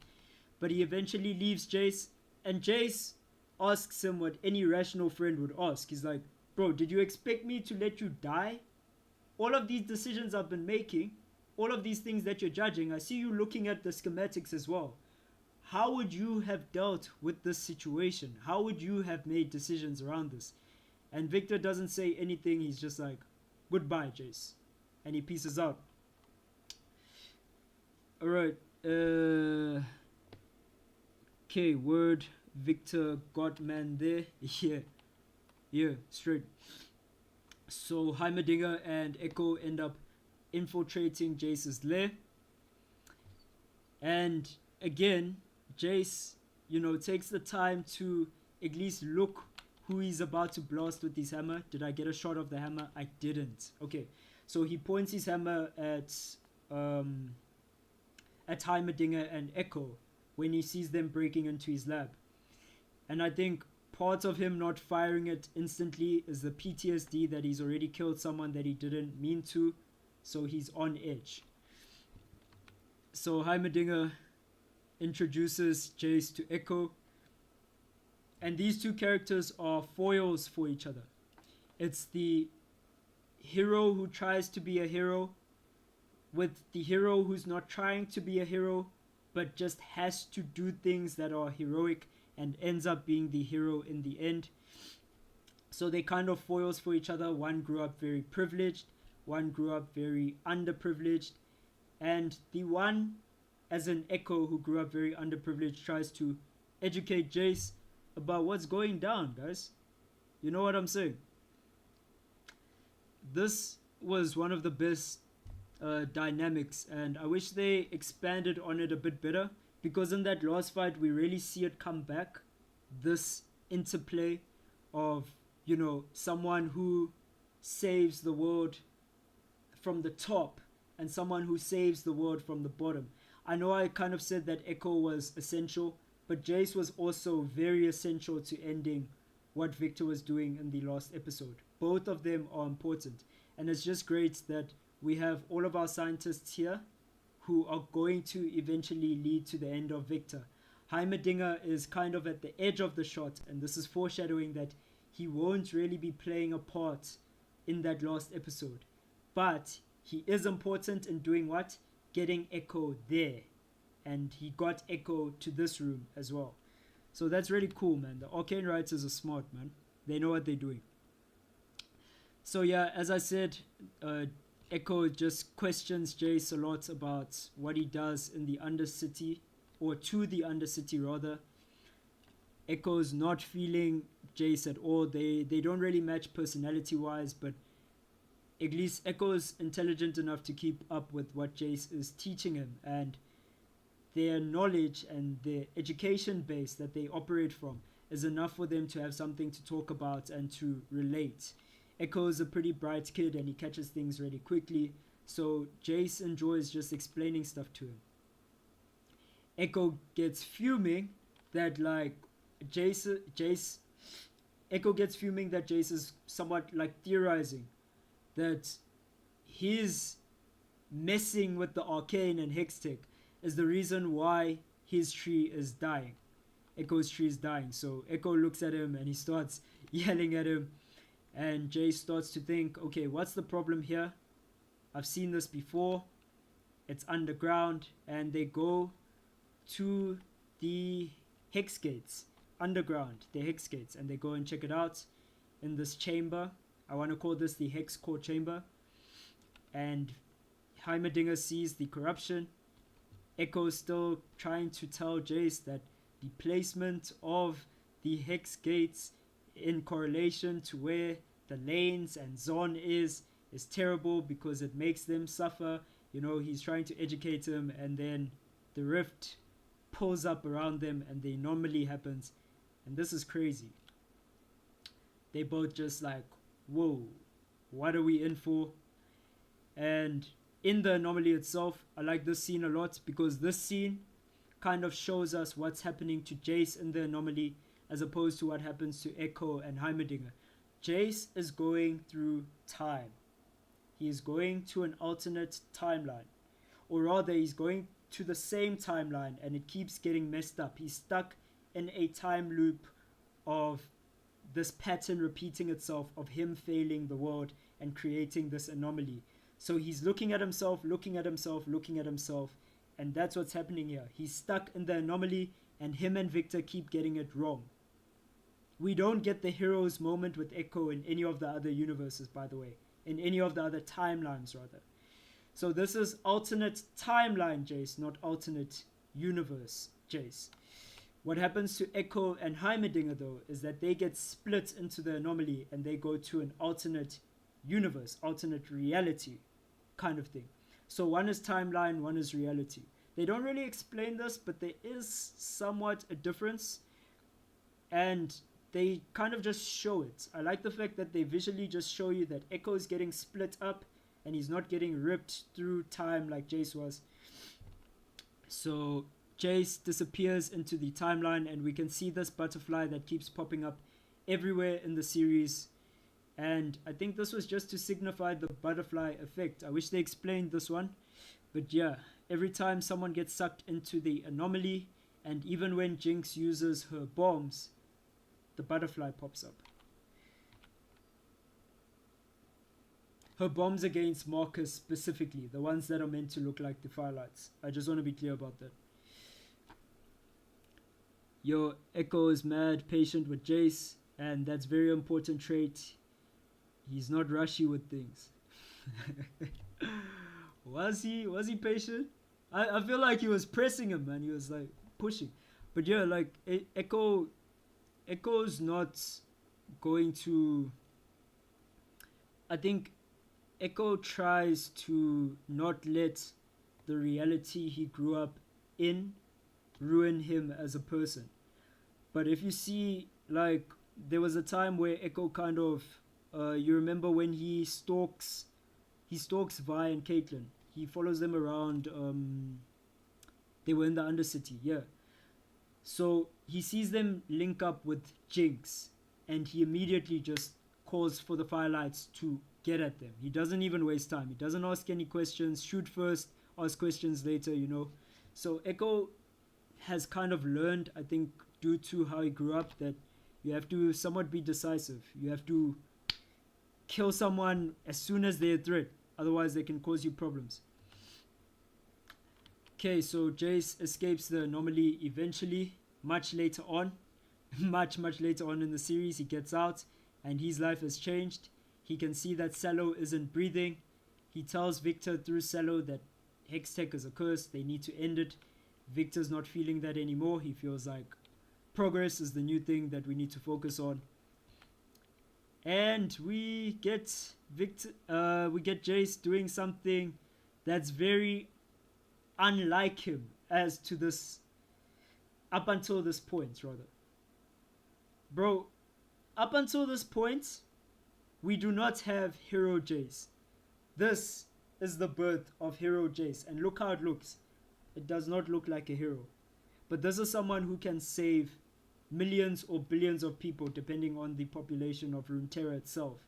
But he eventually leaves Jayce. And Jayce asks him what any rational friend would ask. He's like, bro, did you expect me to let you die? All of these decisions I've been making, all of these things that you're judging, I see you looking at the schematics as well. How would you have dealt with this situation? How would you have made decisions around this? And Victor doesn't say anything. He's just like, goodbye, Jayce. And he pieces out. Alright. Okay, word. Victor got man there. Yeah, straight. So Heimerdinger and Echo end up infiltrating Jayce's lair. And again, Jayce, takes the time to at least look who he's about to blast with his hammer. Did I get a shot of the hammer? I didn't. Okay, so he points his hammer at Heimerdinger and Echo when he sees them breaking into his lab. And I think part of him not firing it instantly is the PTSD that he's already killed someone that he didn't mean to, so he's on edge. So Heimerdinger introduces Jayce to Echo, and these two characters are foils for each other. It's the hero who tries to be a hero with the hero who's not trying to be a hero but just has to do things that are heroic and ends up being the hero in the end. So they kind of foils for each other. One grew up very privileged, one grew up very underprivileged, and the one, as an Echo who grew up very underprivileged, tries to educate Jayce about what's going down, guys. You know what I'm saying? This was one of the best dynamics, and I wish they expanded on it a bit better, because in that last fight we really see it come back, this interplay of someone who saves the world from the top and someone who saves the world from the bottom. I know I kind of said that Echo was essential, but Jayce was also very essential to ending what Victor was doing in the last episode. Both of them are important, and it's just great that we have all of our scientists here who are going to eventually lead to the end of Victor. Heimerdinger is kind of at the edge of the shot, and this is foreshadowing that he won't really be playing a part in that last episode. But he is important in doing what? Getting Echo there. And he got Echo to this room as well. So that's really cool, man. The Arcane writers are smart, man. They know what they're doing. So yeah, as I said, Echo just questions Jayce a lot about what he does in the Undercity, or to the Undercity rather. Echo's not feeling Jayce at all. They don't really match personality wise, but at least Echo's intelligent enough to keep up with what Jayce is teaching him, and their knowledge and their education base that they operate from is enough for them to have something to talk about and to relate. Echo is a pretty bright kid and he catches things really quickly, so Jayce enjoys just explaining stuff to him. Echo gets fuming that like Jayce Echo gets fuming that Jayce is somewhat like theorizing that his messing with the Arcane and Hextech is the reason why his tree is dying. Echo's tree is dying. So Echo looks at him and he starts yelling at him, and Jayce starts to think, okay, what's the problem here? I've seen this before. It's underground, and they go to the hex gates underground, the hex gates, and they go and check it out in this chamber. I want to call this the hex core chamber. And Heimerdinger sees the corruption. Echo is still trying to tell Jayce that the placement of the hex gates in correlation to where the lanes and Zon is terrible because it makes them suffer. You know, he's trying to educate him, and then the rift pulls up around them and the anomaly happens, and this is crazy. They both just like, whoa, what are we in for? And in the anomaly itself, I like this scene a lot because this scene kind of shows us what's happening to Jayce in the anomaly as opposed to what happens to Echo and Heimerdinger. Jayce is going through time. He is going to an alternate timeline, or rather he's going to the same timeline, and it keeps getting messed up. He's stuck in a time loop of this pattern repeating itself of him failing the world and creating this anomaly. So he's looking at himself, looking at himself, looking at himself, and that's what's happening here. He's stuck in the anomaly, and him and Victor keep getting it wrong. We don't get the hero's moment with Echo in any of the other universes, by the way. In any of the other timelines, rather. So this is alternate timeline Jayce, not alternate universe Jayce. What happens to Echo and Heimerdinger, though, is that they get split into the anomaly and they go to an alternate universe, alternate reality kind of thing. So one is timeline, one is reality. They don't really explain this, but there is somewhat a difference, and they kind of just show it. I like the fact that they visually just show you that Echo is getting split up and he's not getting ripped through time like Jayce was. So Jayce disappears into the timeline, and we can see this butterfly that keeps popping up everywhere in the series. And I think this was just to signify the butterfly effect. I wish they explained this one. But yeah, every time someone gets sucked into the anomaly, and even when Jinx uses her bombs, the butterfly pops up. Her bombs against Marcus specifically, the ones that are meant to look like the firelights. I just want to be clear about that. Yo, Echo is mad patient with Jayce, and that's very important trait. He's not rushy with things. Was he patient? I feel like he was pressing him, man. He was like pushing. But yeah, like Echo's not going to... I think Echo tries to not let the reality he grew up in ruin him as a person. But if you see, like, there was a time where Echo kind of... you remember when he stalks Vi and Caitlyn. He follows them around. They were in the Undercity, yeah. So he sees them link up with Jinx, and he immediately just calls for the Firelights to get at them. He doesn't even waste time. He doesn't ask any questions. Shoot first, ask questions later, you know. So Echo has kind of learned, I think, due to how he grew up, that you have to somewhat be decisive. You have to kill someone as soon as they're a threat. Otherwise, they can cause you problems. Okay, so Jayce escapes the anomaly eventually. Much later on. much later on in the series, he gets out and his life has changed. He can see that Cello isn't breathing. He tells Victor through Cello that Hextech is a curse. They need to end it. Victor's not feeling that anymore. He feels like progress is the new thing that we need to focus on. And we get Jayce doing something that's very unlike him as to this, up until this point rather. Bro, up until this point, we do not have Hero Jayce. This is the birth of Hero Jayce, and look how it looks. It does not look like a hero. But this is someone who can save millions or billions of people depending on the population of Runeterra itself.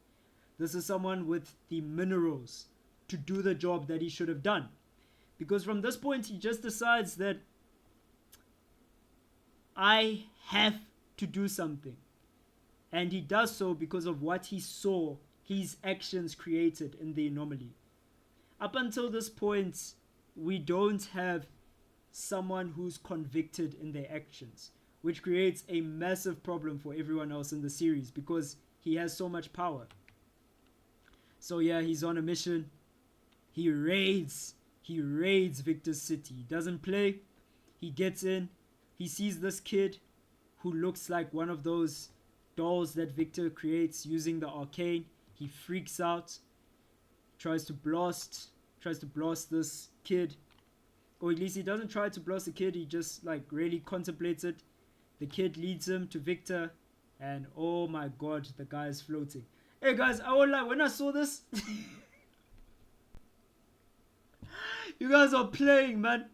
This is someone with the minerals to do the job that he should have done. Because from this point, he just decides that I have to do something. And he does so because of what he saw his actions created in the anomaly. Up until this point, we don't have someone who's convicted in their actions, which creates a massive problem for everyone else in the series because he has so much power. So yeah, he's on a mission. He raids Victor's city. He doesn't play. He gets in. He sees this kid who looks like one of those dolls that Victor creates using the Arcane. He freaks out. Tries to blast this kid. Or at least he doesn't try to blast the kid. He just like really contemplates it. The kid leads him to Victor. And oh my god, the guy is floating. Hey guys, I won't lie. When I saw this... You guys are playing, man.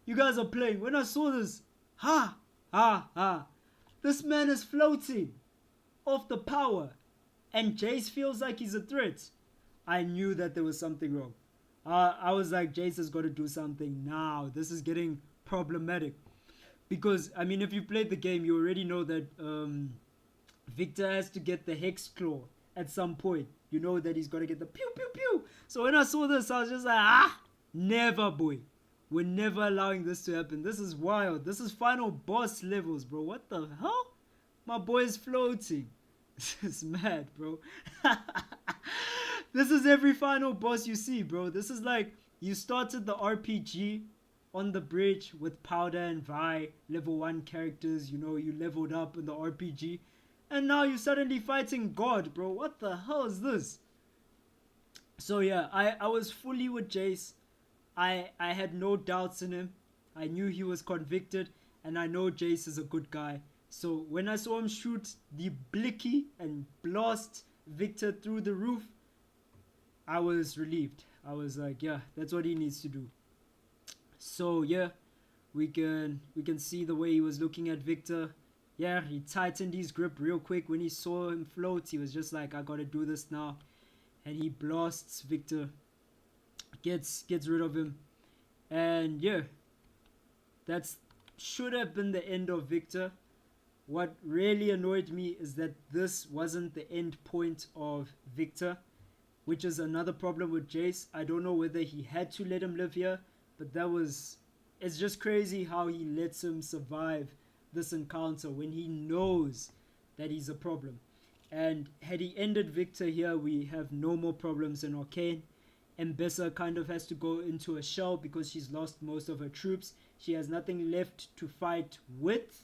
You guys are playing. When I saw this... This man is floating off the power. And Jayce feels like he's a threat. I knew that there was something wrong. I was like, Jayce has got to do something now. This is getting problematic. Because, I mean, if you played the game, you already know that Victor has to get the Hex Claw at some point. You know that he's got to get the pew, pew, pew. So when I saw this, I was just like, never, boy. We're never allowing this to happen. This is wild. This is final boss levels, bro. What the hell? My boy is floating. This is mad, bro. This is every final boss you see, bro. This is like you started the RPG on the bridge with Powder and Vi, level 1 characters. You know, you leveled up in the RPG. And now you're suddenly fighting God, bro. What the hell is this? So yeah, I was fully with Jayce. I had no doubts in him. I knew he was convicted. And I know Jayce is a good guy. So when I saw him shoot the blicky and blast Victor through the roof, I was relieved. I was like, yeah, that's what he needs to do. So yeah, we can see the way he was looking at Victor. Yeah, he tightened his grip real quick when he saw him float. He was just like, I gotta do this now. And he blasts Victor. Gets rid of him. And yeah, that should have been the end of Victor. What really annoyed me is that this wasn't the end point of Victor, which is another problem with Jayce. I don't know whether he had to let him live here, but it's just crazy how he lets him survive this encounter when he knows that he's a problem. And had he ended Victor here, we have no more problems in Arcane. Mbessa kind of has to go into a shell because she's lost most of her troops. She has nothing left to fight with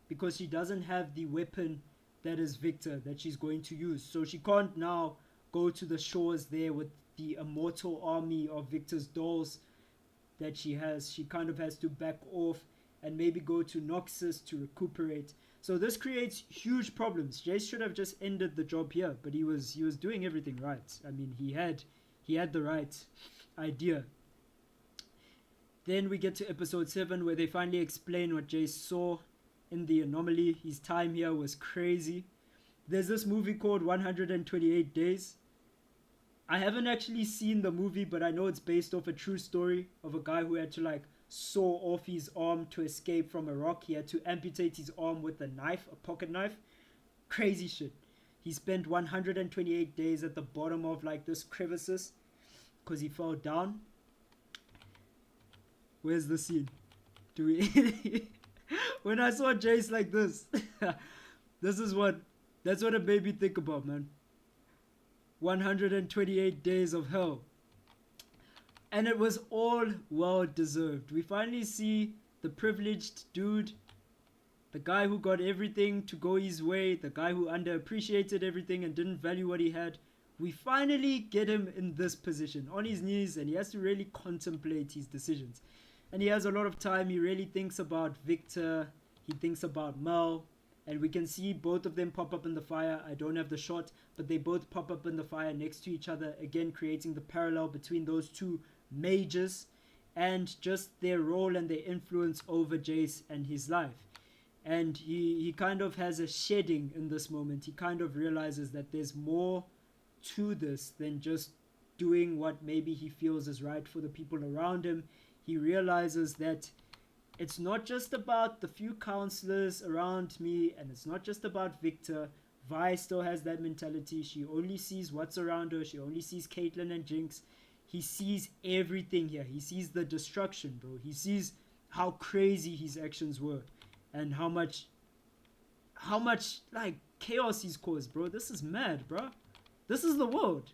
because she doesn't have the weapon that is Victor that she's going to use. So she can't now go to the shores there with the immortal army of Victor's dolls that she has. She kind of has to back off and maybe go to Noxus to recuperate. So this creates huge problems. Jayce should have just ended the job here, but he was doing everything right. I mean, he had the right idea. Then we get to episode 7 where they finally explain what Jayce saw in the anomaly. His time here was crazy. There's this movie called 128 Days. I haven't actually seen the movie, but I know it's based off a true story of a guy who had to like saw off his arm to escape from a rock. He had to amputate his arm with a knife, a pocket knife. Crazy shit. He spent 128 days at the bottom of like this crevices because he fell down. Where's the scene? Do we... When I saw Jayce like this, that's what it made me think about, man. 128 days of hell. And it was all well deserved. We finally see the privileged dude, the guy who got everything to go his way, the guy who underappreciated everything and didn't value what he had. We finally get him in this position, on his knees, and he has to really contemplate his decisions. And he has a lot of time. He really thinks about Victor. He thinks about Mel. and we can see both of them pop up in the fire. I don't have the shot, but they both pop up in the fire next to each other, again creating the parallel between those two mages and just their role and their influence over Jayce and his life. And he kind of has a shedding in this moment. He kind of realizes that there's more to this than just doing what maybe he feels is right for the people around him. He realizes that it's not just about the few counselors around me, and it's not just about Victor. Vi still has that mentality. She only sees what's around her. She only sees Caitlyn and Jinx. He sees everything here. He sees the destruction, bro. He sees how crazy his actions were and how much like chaos he's caused, bro. This is mad, bro. This is the world.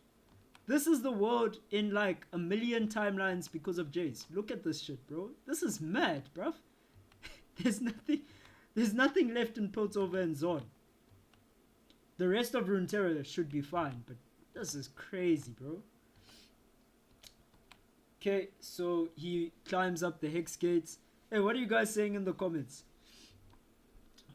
This is the world in like a million timelines because of Jayce. Look at this shit, bro. This is mad, bro. There's nothing left in Piltover and Zon. The rest of Runeterra should be fine, but this is crazy, bro. Okay, so he climbs up the hex gates. Hey, what are you guys saying in the comments?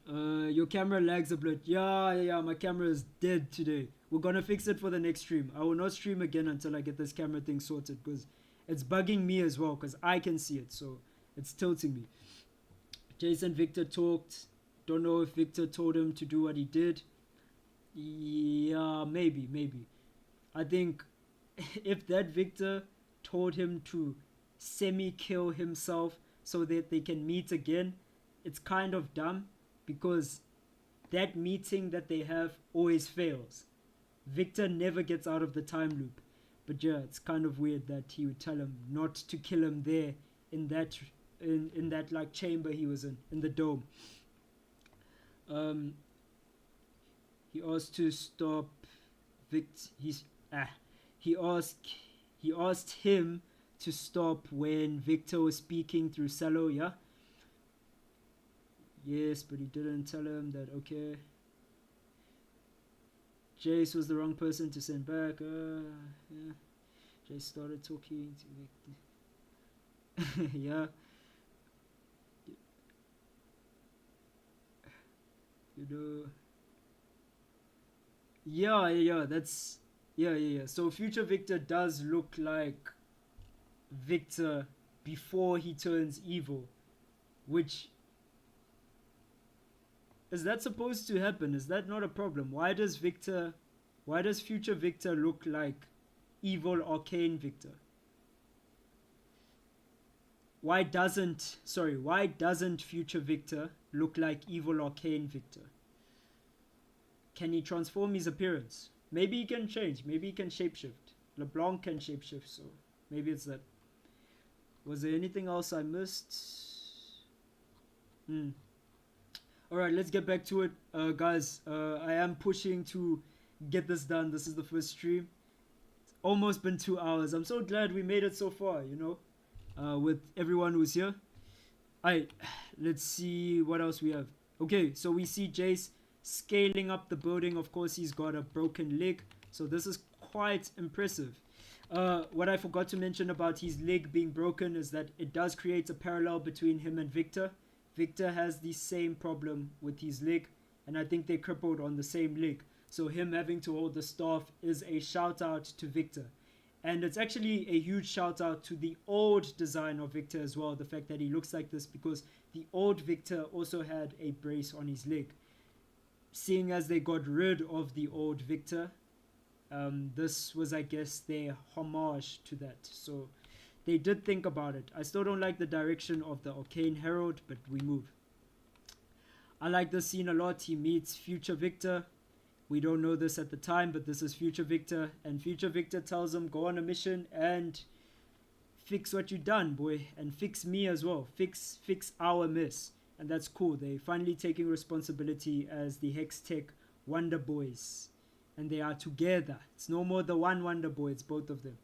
Your camera lags a bit. Yeah, my camera is dead today. We're gonna fix it for the next stream. I will not stream again until I get this camera thing sorted, because it's bugging me as well, because I can see it, so it's tilting me. Jayce and Victor talked. Don't know if Victor told him to do what he did. Yeah, maybe. I think if that Victor told him to semi-kill himself so that they can meet again, it's kind of dumb, because that meeting that they have always fails. Victor never gets out of the time loop. But yeah, it's kind of weird that he would tell him not to kill him there in that like chamber he was in the dome. He asked to stop he asked him to stop when Victor was speaking through Cello, yeah? Yes, but he didn't tell him that, okay. Jayce was the wrong person to send back. Yeah. Jayce started talking to Victor. Yeah. You know. Yeah, that's... Yeah. So future Victor does look like Victor before he turns evil. Which... Is that supposed to happen? Is that not a problem? Why does future Victor look like evil Arcane Victor? Why doesn't future Victor look like evil Arcane Victor? Can he transform his appearance? Maybe he can change. Maybe he can shapeshift. LeBlanc can shapeshift, so maybe it's that. Was there anything else I missed? Alright, let's get back to it. Guys, I am pushing to get this done. This is the first stream. It's almost been 2 hours. I'm so glad we made it so far, you know, with everyone who's here. Alright, let's see what else we have. Okay, so we see Jayce scaling up the building. Of course, he's got a broken leg, so this is quite impressive. What I forgot to mention about his leg being broken is that it does create a parallel between him and Victor. Victor has the same problem with his leg, and I think they're crippled on the same leg. So him having to hold the staff is a shout out to Victor. And it's actually a huge shout out to the old design of Victor as well, the fact that he looks like this, because the old Victor also had a brace on his leg. Seeing as they got rid of the old Victor, this was, I guess, their homage to that. So they did think about it. I still don't like the direction of the Arcane Herald, but we move. I like this scene a lot. He meets future Victor. We don't know this at the time, but this is future Victor. And future Victor tells him, go on a mission and fix what you done, boy. And fix me as well. Fix our mess. And that's cool. They finally taking responsibility as the Hex Tech Wonder Boys. And they are together. It's no more the one Wonder Boy. It's both of them.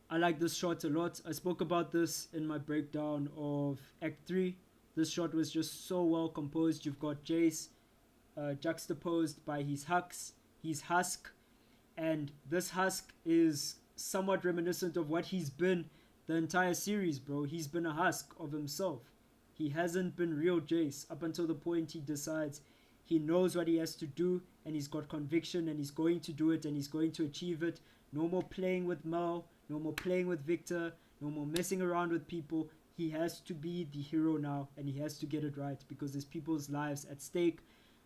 I like this shot a lot. I spoke about this in my breakdown of Act 3. This shot was just so well composed. You've got Jayce juxtaposed by his husk. And this husk is somewhat reminiscent of what he's been the entire series, bro. He's been a husk of himself. He hasn't been real Jayce up until the point he decides he knows what he has to do, and he's got conviction, and he's going to do it, and he's going to achieve it. No more playing with Mel, no more playing with Victor, no more messing around with people. He has to be the hero now, and he has to get it right because there's people's lives at stake.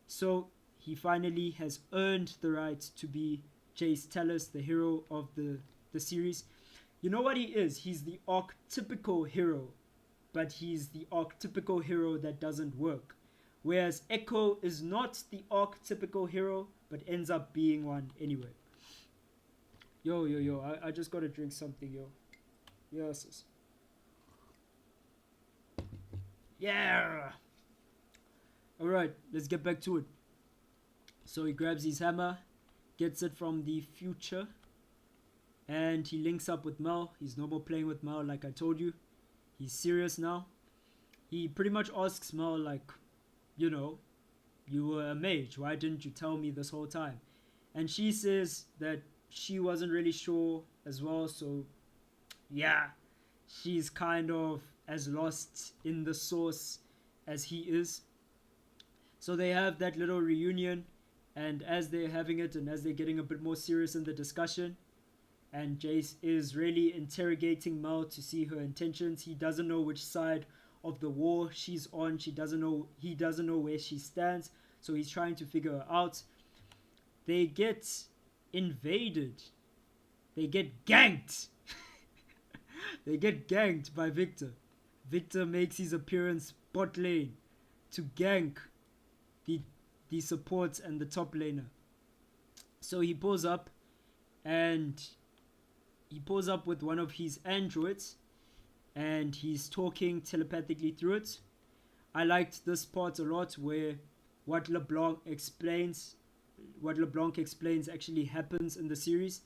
So he finally has earned the right to be Jayce Tallis, the hero of the series. You know what he is? He's the archetypical hero, but he's the archetypical hero that doesn't work. Whereas Echo is not the archetypical hero, but ends up being one anyway. Yo, I just gotta drink something, yo. Yes. Yeah! Alright, let's get back to it. So he grabs his hammer, gets it from the future, and he links up with Mel. He's no more playing with Mel, like I told you. He's serious now. He pretty much asks Mel, like, you know, you were a mage, why didn't you tell me this whole time? And she says that she wasn't really sure as well, so yeah, she's kind of as lost in the source as he is. So they have that little reunion, and as they're having it and as they're getting a bit more serious in the discussion, and Jayce is really interrogating Mel to see her intentions. He doesn't know which side of the war she's on. He doesn't know where she stands, so he's trying to figure her out. They get invaded. They get ganked. They get ganked by Victor. Victor makes his appearance bot lane to gank the supports and the top laner. So he pulls up, and he pulls up with one of his androids, and he's talking telepathically through it. I liked this part a lot, where what LeBlanc explains actually happens in the series.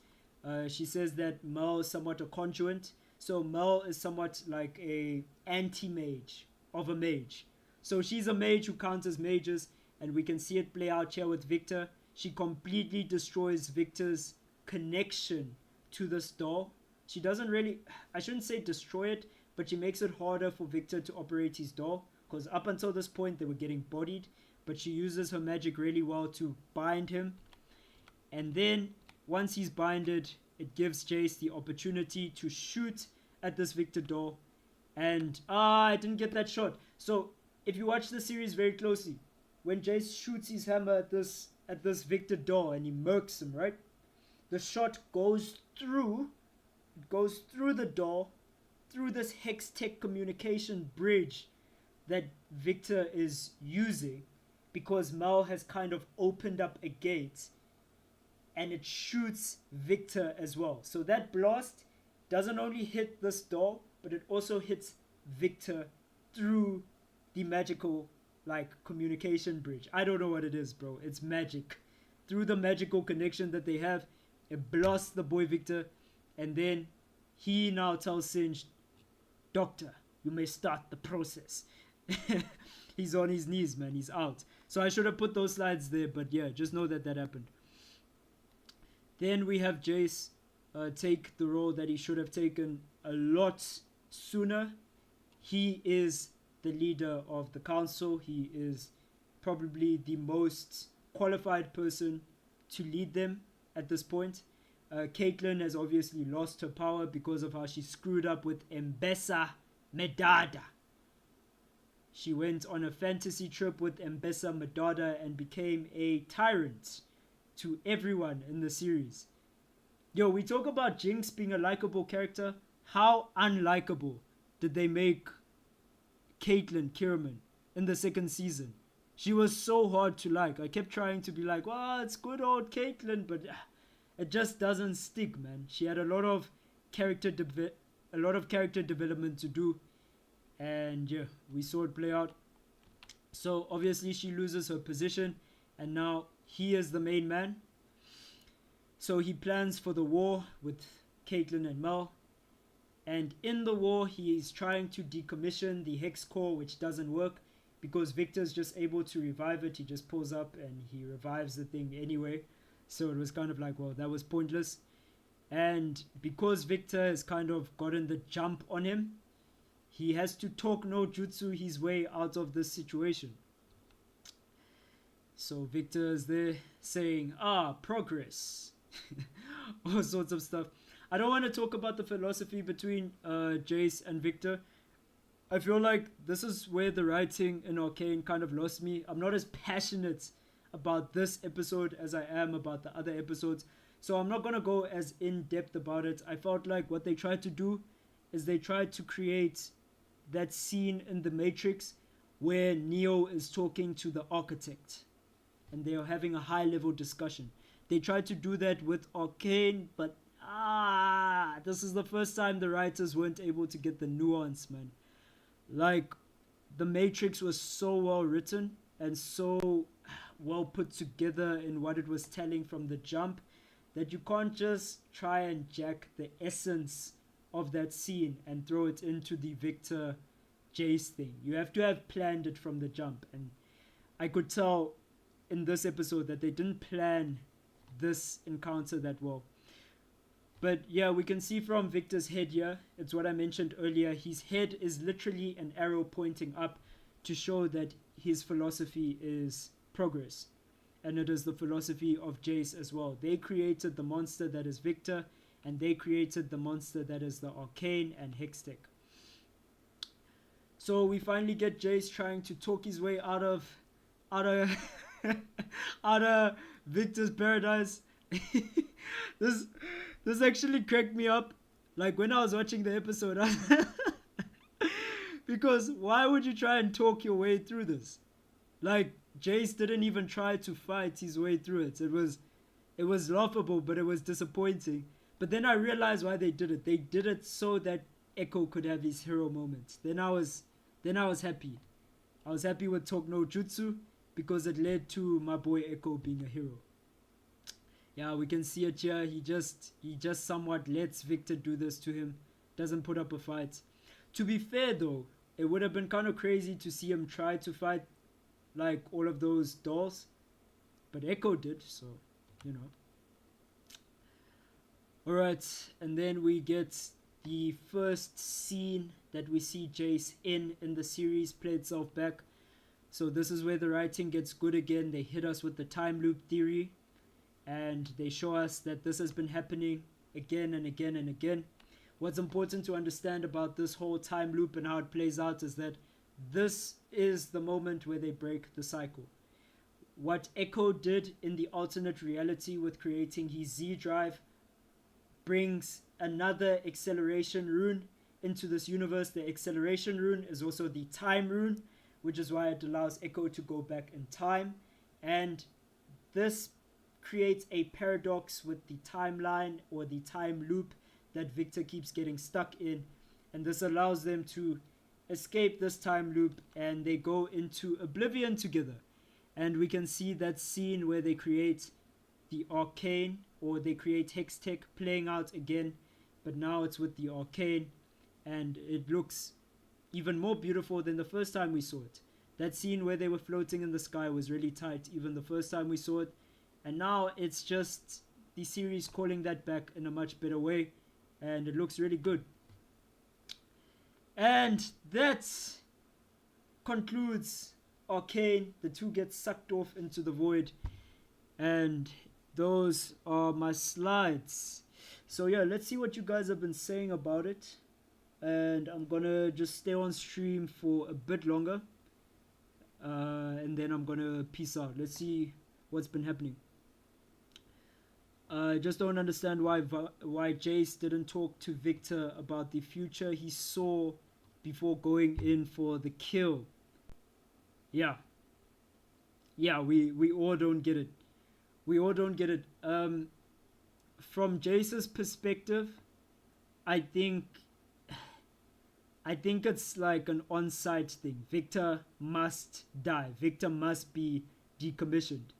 She says that Mel is somewhat a conduit. So Mel is somewhat like a anti-mage of a mage. So she's a mage who counters mages, and we can see it play out here with Victor. She completely destroys Victor's connection to this door. She doesn't really, I shouldn't say destroy it, but she makes it harder for Victor to operate his door, because up until this point they were getting bodied, but she uses her magic really well to bind him. And then once he's binded, it gives Jayce the opportunity to shoot at this Victor door, and I didn't get that shot. So if you watch the series very closely, when Jayce shoots his hammer at this Victor door and he murks him, right, the shot goes through the door, through this hex tech communication bridge that Victor is using, because Mel has kind of opened up a gate, and it shoots Victor as well. So that blast doesn't only hit this door, but it also hits Victor through the magical communication bridge. I don't know what it is, bro. It's magic. Through the magical connection that they have, it blasts the boy Victor, and then he now tells Singe, "Doctor, you may start the process." He's on his knees, man. He's out. So I should have put those slides there, but yeah, just know that happened. Then we have Jayce take the role that he should have taken a lot sooner. He is the leader of the council. He is probably the most qualified person to lead them at this point. Caitlyn has obviously lost her power because of how she screwed up with Mbesa Medada. She went on a fantasy trip with Mbesa Medada and became a tyrant to everyone in the series. Yo, we talk about Jinx being a likable character. How unlikable did they make Caitlyn Kierman in the second season? She was so hard to like. I kept trying to be like, well, it's good old Caitlyn, but it just doesn't stick, man. She had a lot of character development to do, and yeah, we saw it play out. So obviously she loses her position, and now he is the main man. So he plans for the war with Caitlyn and Mel, and in the war he is trying to decommission the hex core, which doesn't work because Victor's just able to revive it. He just pulls up and he revives the thing anyway. So it was kind of like, well, that was pointless. And because Victor has kind of gotten the jump on him, he has to talk no jutsu his way out of this situation. So Victor is there saying, progress. All sorts of stuff. I don't want to talk about the philosophy between Jayce and Victor. I feel like this is where the writing in Arcane kind of lost me. I'm not as passionate about this episode as I am about the other episodes. So I'm not going to go as in-depth about it. I felt like what they tried to do is they tried to create that scene in The Matrix where Neo is talking to the architect and they are having a high-level discussion. They tried to do that with Arcane, but this is the first time the writers weren't able to get the nuance, man. Like, The Matrix was so well written and so well put together in what it was telling from the jump that you can't just try and jack the essence of that scene and throw it into the Victor Jayce thing. You have to have planned it from the jump, and I could tell in this episode that they didn't plan this encounter that well. But yeah, we can see from Victor's head here, it's what I mentioned earlier, his head is literally an arrow pointing up to show that his philosophy is progress. And it is the philosophy of Jayce as well. They created the monster that is Victor, and they created the monster that is the Arcane and Hextech. So we finally get Jayce trying to talk his way out of out of Victor's paradise. This actually cracked me up. Like when I was watching the episode, because why would you try and talk your way through this? Like Jayce didn't even try to fight his way through it. It was laughable, but it was disappointing. But then I realized why they did it. They did it so that Echo could have his hero moment. Then I was happy. I was happy with Talk No Jutsu because it led to my boy Echo being a hero. Yeah, we can see it here. He just somewhat lets Victor do this to him. Doesn't put up a fight. To be fair though, it would have been kind of crazy to see him try to fight like all of those dolls. But Echo did, so, you know. Alright, and then we get the first scene that we see Jayce in the series play itself back. So this is where the writing gets good again. They hit us with the time loop theory. And they show us that this has been happening again and again and again. What's important to understand about this whole time loop and how it plays out is that this is the moment where they break the cycle. What Echo did in the alternate reality with creating his Z drive brings another acceleration rune into this universe. The acceleration rune is also the time rune, which is why it allows Echo to go back in time. And this creates a paradox with the timeline or the time loop that Victor keeps getting stuck in, and this allows them to escape this time loop and they go into oblivion together. And we can see that scene where they create the Arcane, or they create Hextech playing out again, but now it's with the Arcane, and it looks even more beautiful than the first time we saw it. That scene where they were floating in the sky was really tight even the first time we saw it. And now it's just the series calling that back in a much better way. And it looks really good. And that concludes Arcane. The two get sucked off into the void. And those are my slides. So yeah, let's see what you guys have been saying about it. And I'm gonna just stay on stream for a bit longer. And then I'm gonna peace out. Let's see what's been happening. I just don't understand why Jayce didn't talk to Victor about the future he saw before going in for the kill. Yeah, we all don't get it. We all don't get it. From Jayce's perspective, I think it's like an on-site thing. Victor must die. Victor must be decommissioned.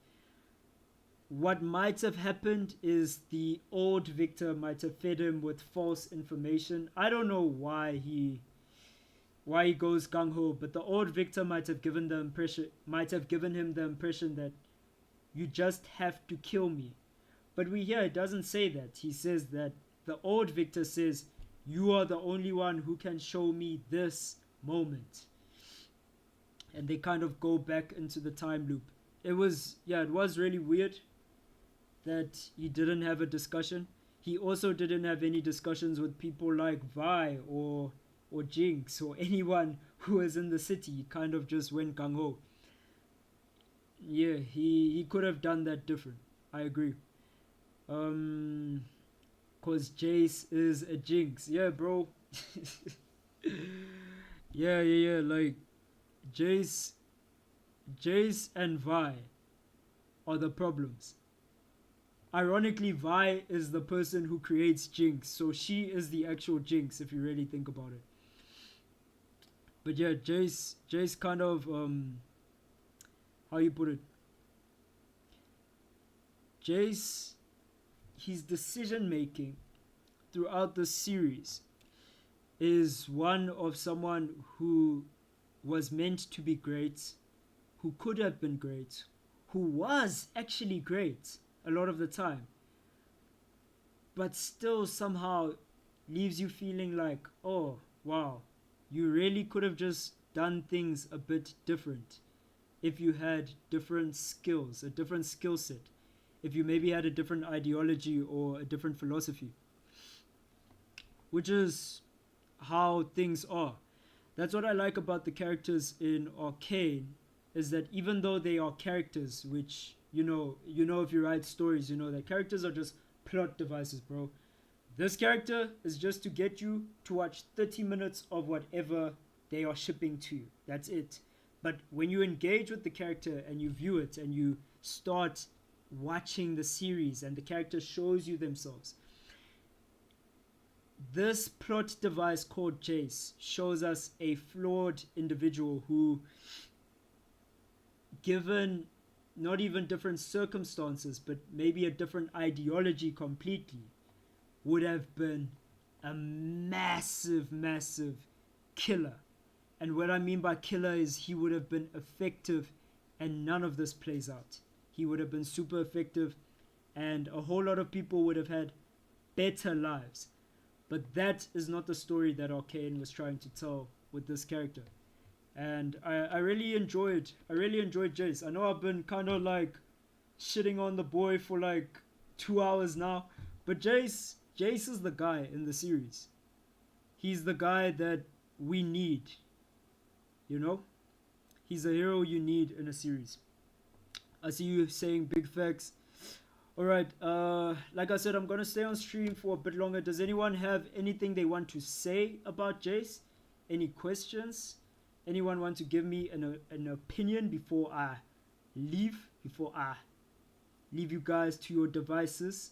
What might have happened is the old Victor might have fed him with false information. I don't know why he goes gung-ho, but the old Victor might have given him the impression that you just have to kill me. But we hear it doesn't say that. He says that the old Victor says You are the only one who can show me this moment. And they kind of go back into the time loop. It was really weird that he didn't have a discussion. He also didn't have any discussions with people like Vi or Jinx or anyone who was in the city. He kind of just went gung ho. Yeah, he could have done that different. I agree. Cause Jayce is a Jinx. Yeah, bro. Yeah. Like Jayce and Vi are the problems. Ironically, Vi is the person who creates Jinx, so she is the actual Jinx if you really think about it. But yeah, Jayce kind of how you put it? Jayce, his decision making throughout the series is one of someone who was meant to be great, who could have been great, who was actually great a lot of the time, but still somehow leaves you feeling like, oh wow, you really could have just done things a bit different if you had different skills, a different skill set, if you maybe had a different ideology or a different philosophy, which is how things are. That's what I like about the characters in Arcane, is that even though they are characters, which you know if you write stories, you know that characters are just plot devices, bro. This character is just to get you to watch 30 minutes of whatever they are shipping to you. That's it. But when you engage with the character and you view it and you start watching the series and the character shows you themselves, this plot device called Jayce shows us a flawed individual who, given not even different circumstances, but maybe a different ideology completely, would have been a massive killer. And what I mean by killer is he would have been effective, and none of this plays out. He would have been super effective, and a whole lot of people would have had better lives. But that is not the story that Arcane was trying to tell with this character. And I really enjoyed Jayce. I know I've been kind of like shitting on the boy for like 2 hours now, but Jayce is the guy in the series. He's the guy that we need. You know? He's a hero you need in a series. I see you saying big facts. Alright, like I said, I'm gonna stay on stream for a bit longer. Does anyone have anything they want to say about Jayce? Any questions? Anyone want to give me an opinion before I leave? Before I leave you guys to your devices?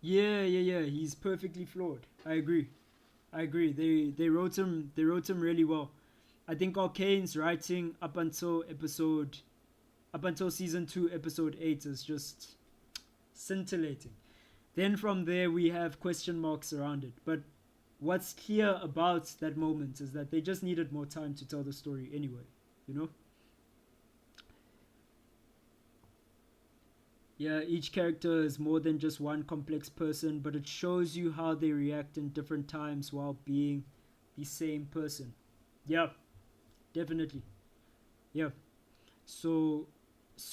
Yeah. He's perfectly flawed. I agree. They wrote him really well. I think Arcane's writing up until season 2, episode 8 is just scintillating. Then from there we have question marks around it. But what's clear about that moment is that they just needed more time to tell the story anyway, you know? Yeah, each character is more than just one complex person, but it shows you how they react in different times while being the same person. Yeah, definitely. Yeah. So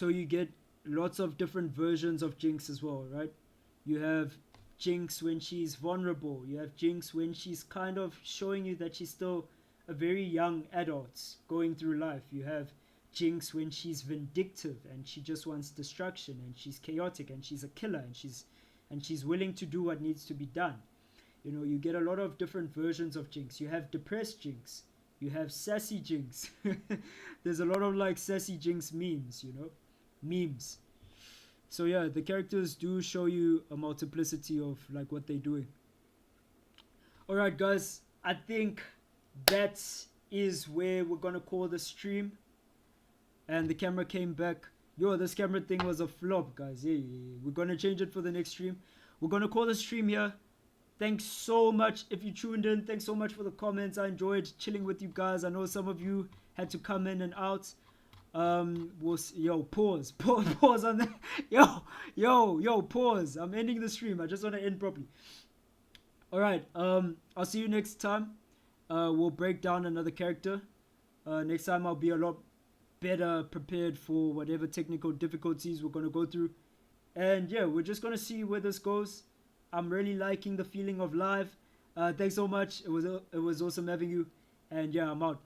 you get lots of different versions of Jinx as well, right? You have Jinx when she's vulnerable. You have Jinx when she's kind of showing you that she's still a very young adult going through life. You have Jinx when she's vindictive and she just wants destruction, and she's chaotic and she's a killer, and she's willing to do what needs to be done. You know, you get a lot of different versions of Jinx. You have depressed Jinx. You have sassy Jinx. There's a lot of like sassy Jinx memes, you know? Memes. So yeah, the characters do show you a multiplicity of like what they're doing. Alright guys, I think that is where we're gonna call the stream. And the camera came back. Yo, this camera thing was a flop, guys. Yeah. We're gonna change it for the next stream. We're gonna call the stream here. Thanks so much if you tuned in. Thanks so much for the comments. I enjoyed chilling with you guys. I know some of you had to come in and out. Yo, pause, pause on that. Yo, pause. I'm ending the stream. I just want to end properly. All right. I'll see you next time. We'll break down another character. Next time I'll be a lot better prepared for whatever technical difficulties we're gonna go through. And yeah, we're just gonna see where this goes. I'm really liking the feeling of live. Thanks so much. It was awesome having you. And yeah, I'm out.